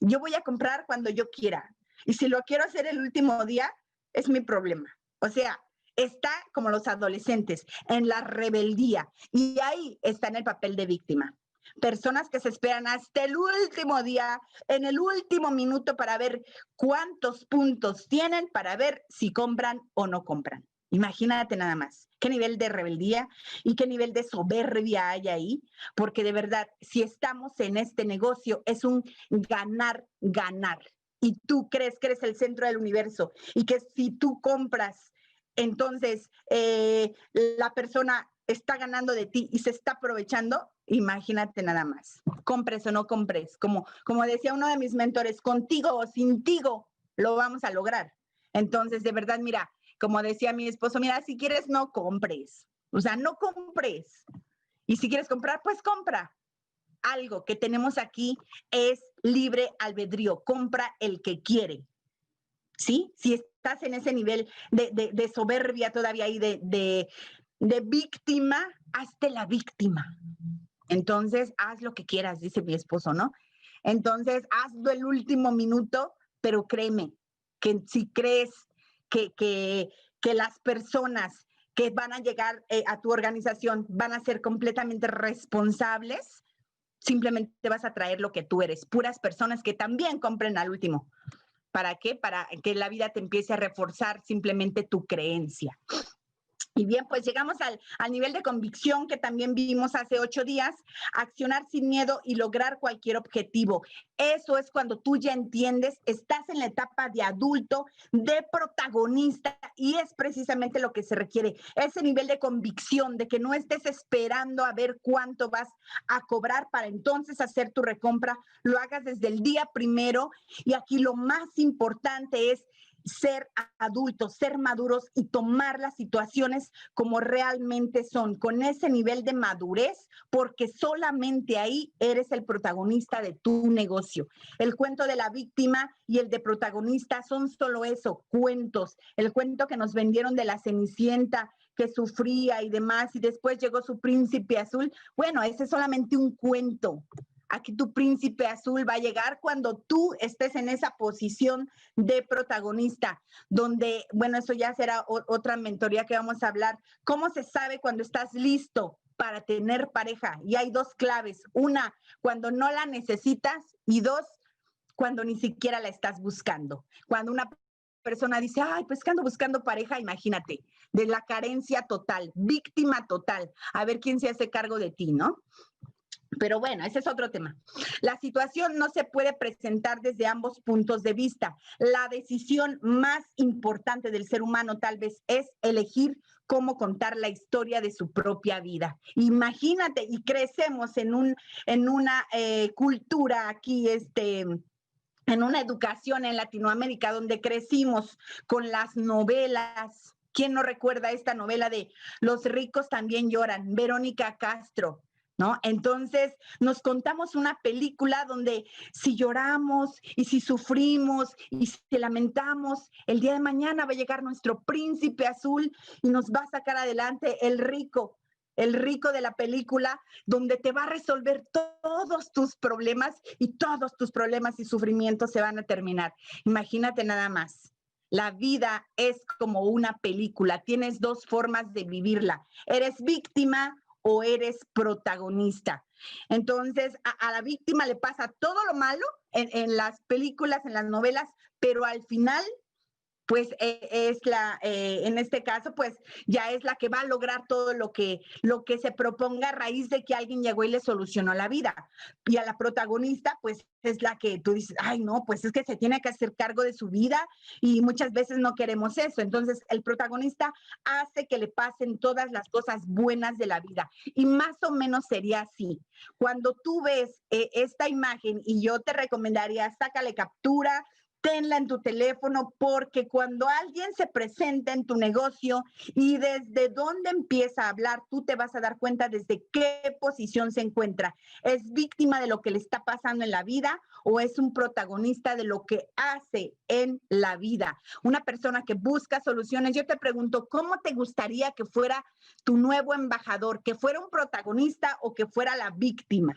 Yo voy a comprar cuando yo quiera. Y si lo quiero hacer el último día, es mi problema. O sea, está como los adolescentes, en la rebeldía. Y ahí está en el papel de víctima. Personas que se esperan hasta el último día, en el último minuto, para ver cuántos puntos tienen, para ver si compran o no compran. Imagínate nada más qué nivel de rebeldía y qué nivel de soberbia hay ahí, porque de verdad, si estamos en este negocio, es un ganar, ganar. Y tú crees que eres el centro del universo y que si tú compras, entonces la persona está ganando de ti y se está aprovechando. Imagínate nada más, compres o no compres, como decía uno de mis mentores, contigo o sin tigo lo vamos a lograr. Entonces, de verdad, mira, como decía mi esposo, mira, si quieres no compres, o sea, no compres. Y si quieres comprar, pues compra. Algo que tenemos aquí es libre albedrío, compra el que quiere, ¿sí? Si estás en ese nivel de soberbia todavía y de víctima, hazte la víctima. Entonces, haz lo que quieras, dice mi esposo, ¿no? Entonces, hazlo el último minuto, pero créeme, que si crees que las personas que van a llegar a tu organización van a ser completamente responsables, simplemente vas a traer lo que tú eres, puras personas que también compren al último. ¿Para qué? Para que la vida te empiece a reforzar simplemente tu creencia. Y bien, pues llegamos al nivel de convicción que también vimos hace 8 días, accionar sin miedo y lograr cualquier objetivo. Eso es cuando tú ya entiendes, estás en la etapa de adulto, de protagonista, y es precisamente lo que se requiere, ese nivel de convicción, de que no estés esperando a ver cuánto vas a cobrar para entonces hacer tu recompra, lo hagas desde el día primero. Y aquí lo más importante es ser adultos, ser maduros y tomar las situaciones como realmente son, con ese nivel de madurez, porque solamente ahí eres el protagonista de tu negocio. El cuento de la víctima y el de protagonista son solo eso, cuentos. El cuento que nos vendieron de la Cenicienta, que sufría y demás, y después llegó su príncipe azul. Bueno, ese es solamente un cuento. Aquí tu príncipe azul va a llegar cuando tú estés en esa posición de protagonista, donde, bueno, eso ya será otra mentoría que vamos a hablar. ¿Cómo se sabe cuando estás listo para tener pareja? Y hay 2 claves. Una, cuando no la necesitas, y 2, cuando ni siquiera la estás buscando. Cuando una persona dice, ay, pues que ando buscando pareja, imagínate, de la carencia total, víctima total. A ver quién se hace cargo de ti, ¿no? Pero bueno, ese es otro tema. La situación no se puede presentar desde ambos puntos de vista. La decisión más importante del ser humano tal vez es elegir cómo contar la historia de su propia vida. Imagínate, y crecemos en una cultura aquí en una educación en Latinoamérica donde crecimos con las novelas. ¿Quién no recuerda esta novela de Los ricos también lloran? Verónica Castro, ¿no? Entonces nos contamos una película donde si lloramos y si sufrimos y si lamentamos, el día de mañana va a llegar nuestro príncipe azul y nos va a sacar adelante el rico de la película, donde te va a resolver todos tus problemas y todos tus problemas y sufrimientos se van a terminar. Imagínate nada más. La vida es como una película, tienes dos formas de vivirla. ¿Eres víctima o eres protagonista? Entonces, a la víctima le pasa todo lo malo en las películas, en las novelas, pero al final pues en este caso, pues ya es la que va a lograr todo lo que se proponga a raíz de que alguien llegó y le solucionó la vida. Y a la protagonista, pues es la que tú dices, ay, no, pues es que se tiene que hacer cargo de su vida y muchas veces no queremos eso. Entonces, el protagonista hace que le pasen todas las cosas buenas de la vida. Y más o menos sería así. Cuando tú ves esta imagen, y yo te recomendaría, sácale captura, tenla en tu teléfono, porque cuando alguien se presenta en tu negocio y desde dónde empieza a hablar, tú te vas a dar cuenta desde qué posición se encuentra. ¿Es víctima de lo que le está pasando en la vida o es un protagonista de lo que hace en la vida? Una persona que busca soluciones. Yo te pregunto, ¿cómo te gustaría que fuera tu nuevo embajador? ¿Que fuera un protagonista o que fuera la víctima?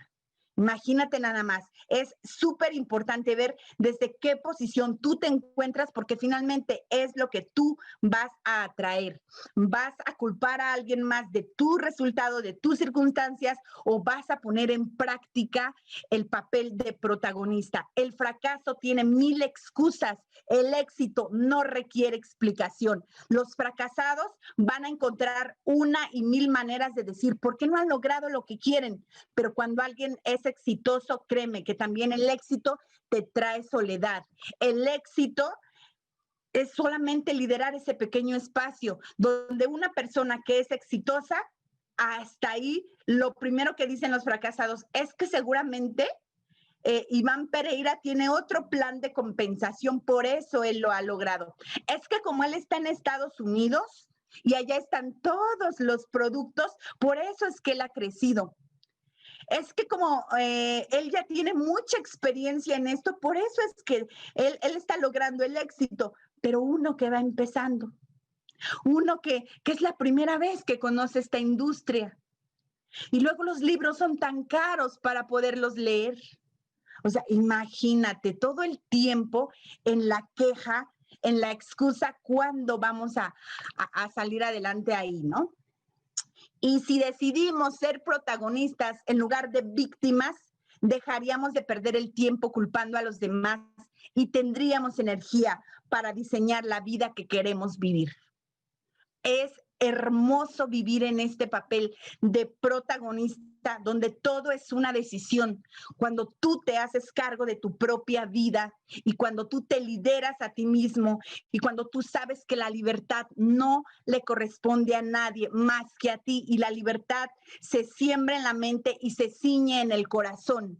Imagínate nada más, es súper importante ver desde qué posición tú te encuentras, porque finalmente es lo que tú vas a atraer. ¿Vas a culpar a alguien más de tu resultado, de tus circunstancias, o vas a poner en práctica el papel de protagonista? El fracaso tiene 1000 excusas, el éxito no requiere explicación. Los fracasados van a encontrar una y 1000 maneras de decir por qué no han logrado lo que quieren, pero cuando alguien es exitoso, créeme que también el éxito te trae soledad. El éxito es solamente liderar ese pequeño espacio donde una persona que es exitosa, hasta ahí, lo primero que dicen los fracasados es que seguramente Iván Pereira tiene otro plan de compensación, por eso él lo ha logrado. Es que como él está en Estados Unidos y allá están todos los productos, por eso es que él ha crecido. Es que como él ya tiene mucha experiencia en esto, por eso es que él está logrando el éxito, pero uno que va empezando, uno que es la primera vez que conoce esta industria. Y luego los libros son tan caros para poderlos leer. O sea, imagínate todo el tiempo en la queja, en la excusa, cuándo vamos a salir adelante ahí, ¿no? Y si decidimos ser protagonistas en lugar de víctimas, dejaríamos de perder el tiempo culpando a los demás y tendríamos energía para diseñar la vida que queremos vivir. Es hermoso vivir en este papel de protagonista, donde todo es una decisión, cuando tú te haces cargo de tu propia vida y cuando tú te lideras a ti mismo y cuando tú sabes que la libertad no le corresponde a nadie más que a ti y la libertad se siembra en la mente y se ciñe en el corazón.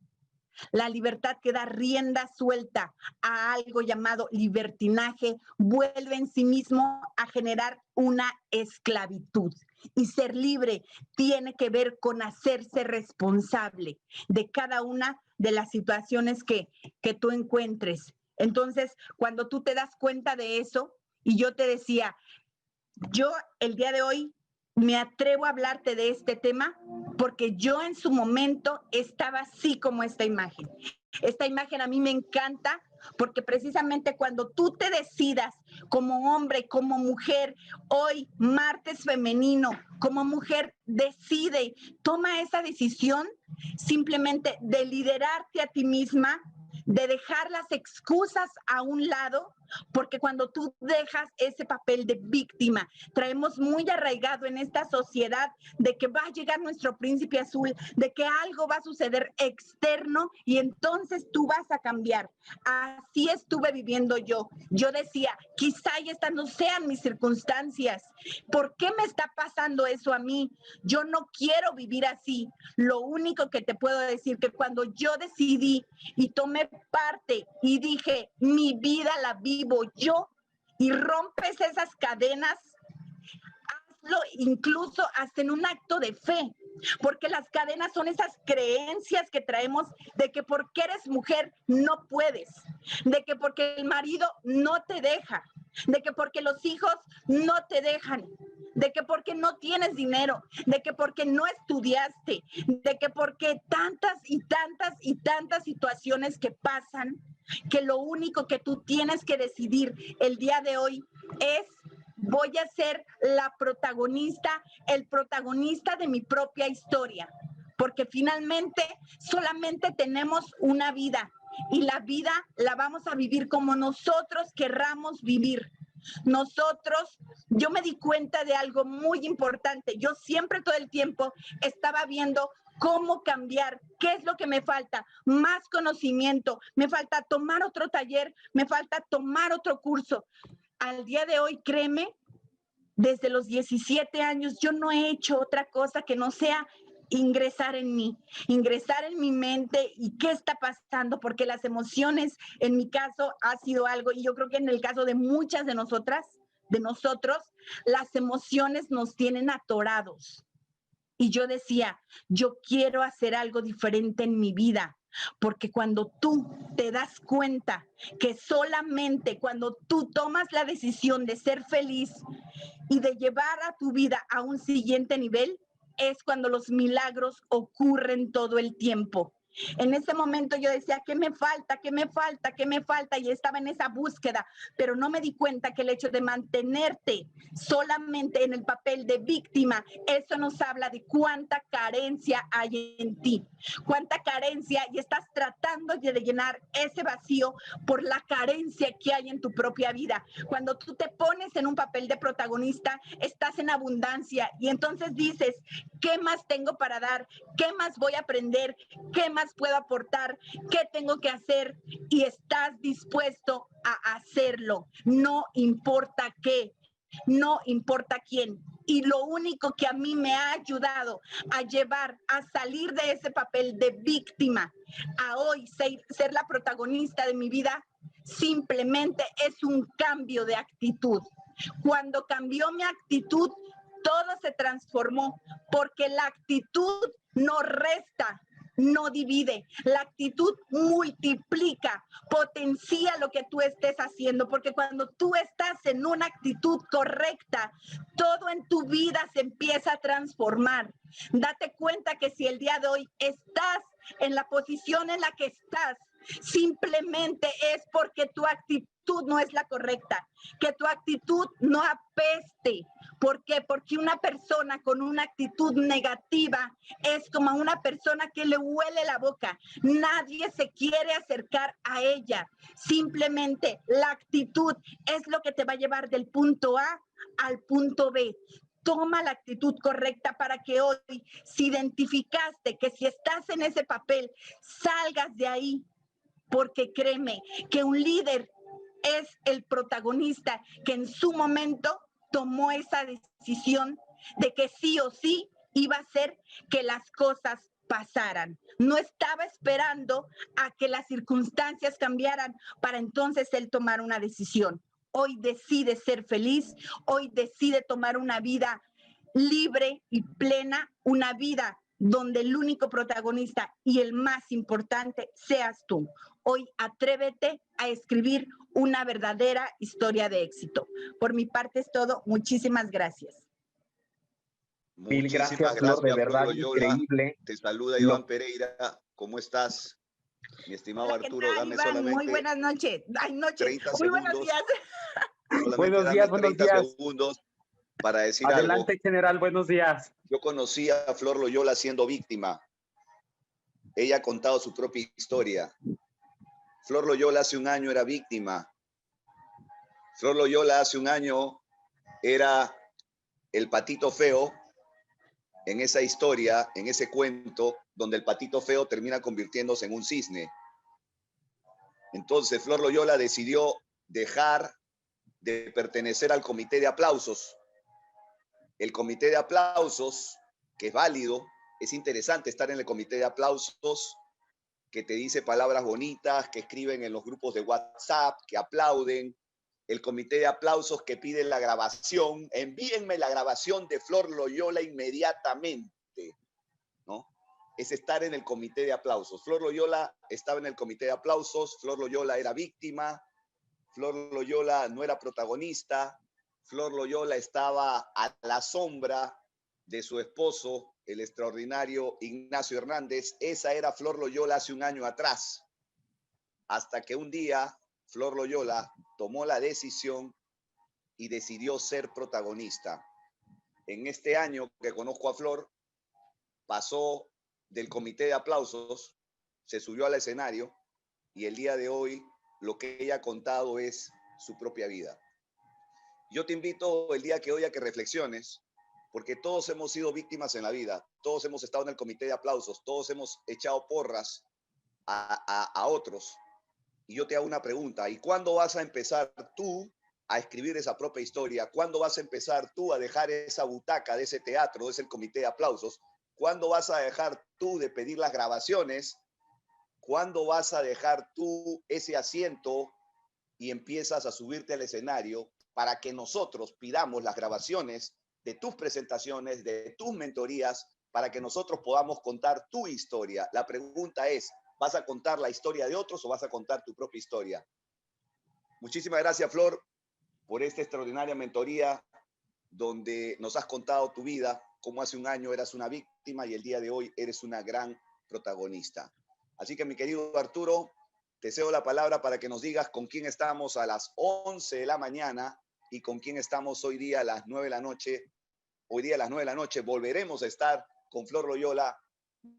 La libertad que da rienda suelta a algo llamado libertinaje vuelve en sí mismo a generar una esclavitud. Y ser libre tiene que ver con hacerse responsable de cada una de las situaciones que tú encuentres. Entonces, cuando tú te das cuenta de eso, y yo te decía, yo el día de hoy me atrevo a hablarte de este tema porque yo en su momento estaba así como esta imagen. Esta imagen a mí me encanta porque precisamente cuando tú te decidas como hombre, como mujer, hoy martes femenino, como mujer, decide, toma esa decisión simplemente de liderarte a ti misma, de dejar las excusas a un lado, porque cuando tú dejas ese papel de víctima, traemos muy arraigado en esta sociedad de que va a llegar nuestro príncipe azul, de que algo va a suceder externo y entonces tú vas a cambiar. Así estuve viviendo yo. Yo decía, quizá y estas no sean mis circunstancias. ¿Por qué me está pasando eso a mí? Yo no quiero vivir así. Lo único que te puedo decir que cuando yo decidí y tomé parte y dije, mi vida la vivo yo, y rompes esas cadenas, hazlo incluso hasta en un acto de fe, porque las cadenas son esas creencias que traemos de que porque eres mujer no puedes, de que porque el marido no te deja, de que porque los hijos no te dejan, de que porque no tienes dinero, de que porque no estudiaste, de que porque tantas y tantas y tantas situaciones que pasan, que lo único que tú tienes que decidir el día de hoy es: voy a ser la protagonista, el protagonista de mi propia historia, porque finalmente solamente tenemos una vida y la vida la vamos a vivir como nosotros querramos vivir. Nosotros, yo me di cuenta de algo muy importante. Yo siempre todo el tiempo estaba viendo cómo cambiar, qué es lo que me falta, más conocimiento, me falta tomar otro taller, me falta tomar otro curso. Al día de hoy, créeme, desde los 17 años yo no he hecho otra cosa que no sea ingresar en mí, ingresar en mi mente y qué está pasando, porque las emociones en mi caso ha sido algo, y yo creo que en el caso de muchas de nosotras, de nosotros, las emociones nos tienen atorados. Y yo decía, yo quiero hacer algo diferente en mi vida, porque cuando tú te das cuenta que solamente cuando tú tomas la decisión de ser feliz y de llevar a tu vida a un siguiente nivel, es cuando los milagros ocurren todo el tiempo. En ese momento yo decía, ¿qué me falta? ¿Qué me falta? ¿Qué me falta? Y estaba en esa búsqueda, pero no me di cuenta que el hecho de mantenerte solamente en el papel de víctima, eso nos habla de cuánta carencia hay en ti, cuánta carencia, y estás tratando de llenar ese vacío por la carencia que hay en tu propia vida. Cuando tú te pones en un papel de protagonista, estás en abundancia y entonces dices, ¿qué más tengo para dar? ¿Qué más voy a aprender? ¿Qué más puedo aportar? ¿Qué tengo que hacer? Y estás dispuesto a hacerlo. No importa qué, no importa quién. Y lo único que a mí me ha ayudado a llevar, a salir de ese papel de víctima, a hoy ser la protagonista de mi vida, simplemente es un cambio de actitud. Cuando cambió mi actitud, todo se transformó, porque la actitud no resta, no divide. La actitud multiplica, potencia lo que tú estés haciendo, porque cuando tú estás en una actitud correcta, todo en tu vida se empieza a transformar. Date cuenta que si el día de hoy estás en la posición en la que estás, simplemente es porque tu actitud no es la correcta, que tu actitud no apeste. ¿Por qué? Porque una persona con una actitud negativa es como una persona que le huele la boca. Nadie se quiere acercar a ella. Simplemente la actitud es lo que te va a llevar del punto A al punto B. Toma la actitud correcta para que hoy, si identificaste que si estás en ese papel, salgas de ahí, porque créeme que un líder es el protagonista que en su momento tomó esa decisión de que sí o sí iba a hacer que las cosas pasaran. No estaba esperando a que las circunstancias cambiaran para entonces él tomar una decisión. Hoy decide ser feliz, hoy decide tomar una vida libre y plena, una vida donde el único protagonista y el más importante seas tú. Hoy atrévete a escribir una verdadera historia de éxito. Por mi parte es todo. Muchísimas gracias. Mil gracias, Flor, de verdad, increíble. Te saluda Iván Pereira. ¿Cómo estás? Mi estimado Hola, Arturo, ¿qué tal, dame Iván? solamente muy buenas noches. Ay, noches. 30 muy buenos segundos. días. Buenos días, buenos días. Segundos para decir Adelante, algo. general, buenos días. Yo conocí a Flor Loyola siendo víctima. Ella ha contado su propia historia. Flor Loyola hace un año era víctima. Flor Loyola hace un año era el patito feo en esa historia, en ese cuento, donde el patito feo termina convirtiéndose en un cisne. Entonces Flor Loyola decidió dejar de pertenecer al comité de aplausos. El comité de aplausos, que es válido, es interesante estar en el comité de aplausos, que te dice palabras bonitas, que escriben en los grupos de WhatsApp, que aplauden. El comité de aplausos que pide la grabación, envíenme la grabación de Flor Loyola inmediatamente, ¿no? Es estar en el comité de aplausos. Flor Loyola estaba en el comité de aplausos, Flor Loyola era víctima, Flor Loyola no era protagonista, Flor Loyola estaba a la sombra de su esposo, el extraordinario Ignacio Hernández. Esa era Flor Loyola hace un año atrás, hasta que un día Flor Loyola tomó la decisión y decidió ser protagonista. En este año que conozco a Flor, pasó del comité de aplausos, se subió al escenario y el día de hoy lo que ella ha contado es su propia vida. Yo te invito el día que hoy a que reflexiones, porque todos hemos sido víctimas en la vida, todos hemos estado en el comité de aplausos, todos hemos echado porras a otros. Y yo te hago una pregunta, ¿y cuándo vas a empezar tú a escribir esa propia historia? ¿Cuándo vas a empezar tú a dejar esa butaca de ese teatro, de ese comité de aplausos? ¿Cuándo vas a dejar tú de pedir las grabaciones? ¿Cuándo vas a dejar tú ese asiento y empiezas a subirte al escenario para que nosotros pidamos las grabaciones de tus presentaciones, de tus mentorías, para que nosotros podamos contar tu historia? La pregunta es, ¿vas a contar la historia de otros o vas a contar tu propia historia? Muchísimas gracias, Flor, por esta extraordinaria mentoría donde nos has contado tu vida, cómo hace un año eras una víctima y el día de hoy eres una gran protagonista. Así que, mi querido Arturo, te cedo la palabra para que nos digas con quién estamos a las 11 de la mañana y con quién estamos hoy día a las 9 de la noche. Hoy día a las 9 de la noche volveremos a estar con Flor Loyola.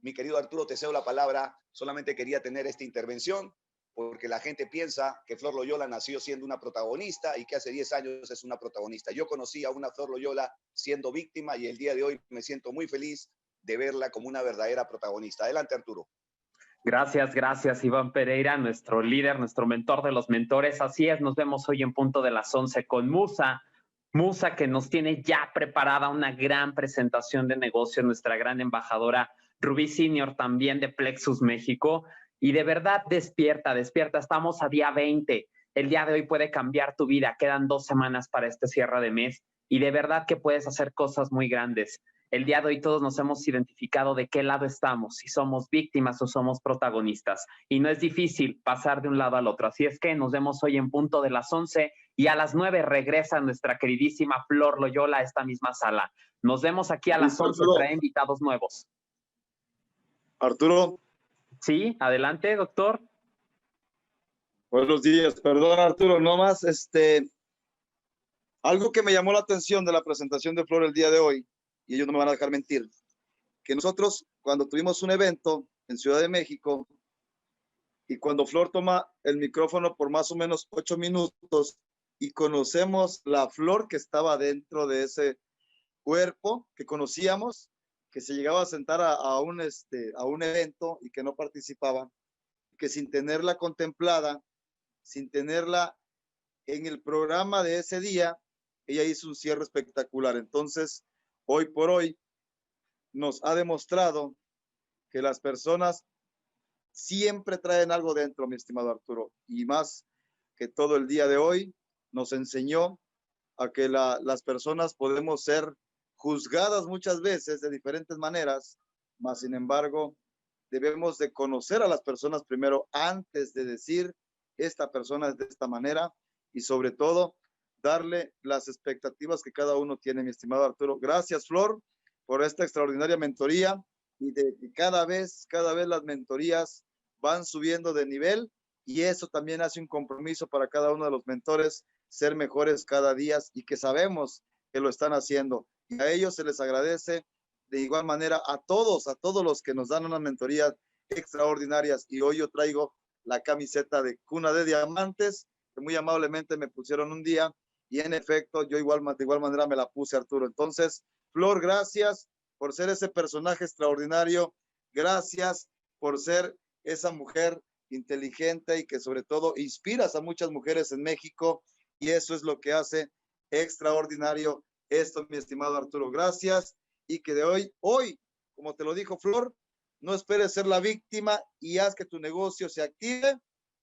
Mi querido Arturo, te cedo la palabra. Solamente quería tener esta intervención porque la gente piensa que Flor Loyola nació siendo una protagonista y que hace 10 años es una protagonista. Yo conocí a una Flor Loyola siendo víctima y el día de hoy me siento muy feliz de verla como una verdadera protagonista. Adelante, Arturo. Gracias, Iván Pereira, nuestro líder, nuestro mentor de los mentores. Así es, nos vemos hoy en punto de las 11 con Musa. Musa, que nos tiene ya preparada una gran presentación de negocio, nuestra gran embajadora Rubí Senior, también de Plexus México. Y de verdad, despierta. Estamos a día 20. El día de hoy puede cambiar tu vida. Quedan 2 semanas para este cierre de mes y de verdad que puedes hacer cosas muy grandes. El día de hoy todos nos hemos identificado de qué lado estamos, si somos víctimas o somos protagonistas. Y no es difícil pasar de un lado al otro. Así es que nos vemos hoy en punto de las 11 y a las 9 regresa nuestra queridísima Flor Loyola a esta misma sala. Nos vemos aquí a las 11, trae invitados nuevos. Arturo. Sí, adelante, doctor. Buenos días, perdón, Arturo, no más, algo que me llamó la atención de la presentación de Flor el día de hoy, y ellos no me van a dejar mentir, que nosotros cuando tuvimos un evento en Ciudad de México, y cuando Flor toma el micrófono por más o menos 8 minutos, y conocemos la Flor que estaba dentro de ese cuerpo que conocíamos, que se llegaba a sentar a un evento y que no participaba, que sin tenerla contemplada, sin tenerla en el programa de ese día, ella hizo un cierre espectacular. Entonces, hoy por hoy, nos ha demostrado que las personas siempre traen algo dentro, mi estimado Arturo, y más que todo el día de hoy nos enseñó a que las personas podemos ser juzgadas muchas veces de diferentes maneras, mas sin embargo, debemos de conocer a las personas primero antes de decir esta persona es de esta manera y sobre todo darle las expectativas que cada uno tiene, mi estimado Arturo. Gracias, Flor, por esta extraordinaria mentoría y de que cada vez las mentorías van subiendo de nivel y eso también hace un compromiso para cada uno de los mentores ser mejores cada día y que sabemos que lo están haciendo. Y a ellos se les agradece de igual manera a todos los que nos dan unas mentorías extraordinarias. Y hoy yo traigo la camiseta de Cuna de Diamantes que muy amablemente me pusieron un día y en efecto yo de igual manera me la puse, Arturo. Entonces, Flor, gracias por ser ese personaje extraordinario, gracias por ser esa mujer inteligente y que sobre todo inspiras a muchas mujeres en México y eso es lo que hace extraordinario esto, mi estimado Arturo. Gracias y que de hoy, como te lo dijo Flor, no esperes ser la víctima y haz que tu negocio se active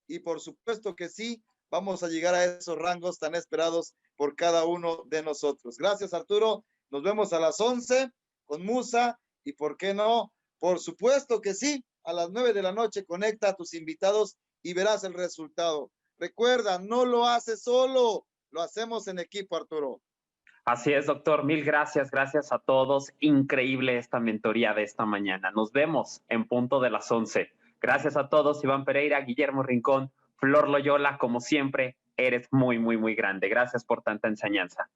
y por supuesto que sí, vamos a llegar a esos rangos tan esperados por cada uno de nosotros. Gracias, Arturo. Nos vemos a las 11 con Musa y ¿por qué no? Por supuesto que sí, a las 9 de la noche conecta a tus invitados y verás el resultado. Recuerda, no lo haces solo, lo hacemos en equipo, Arturo. Así es, doctor. Mil gracias. Gracias a todos. Increíble esta mentoría de esta mañana. Nos vemos en punto de las 11. Gracias a todos. Iván Pereira, Guillermo Rincón, Flor Loyola, como siempre, eres muy, muy, muy grande. Gracias por tanta enseñanza.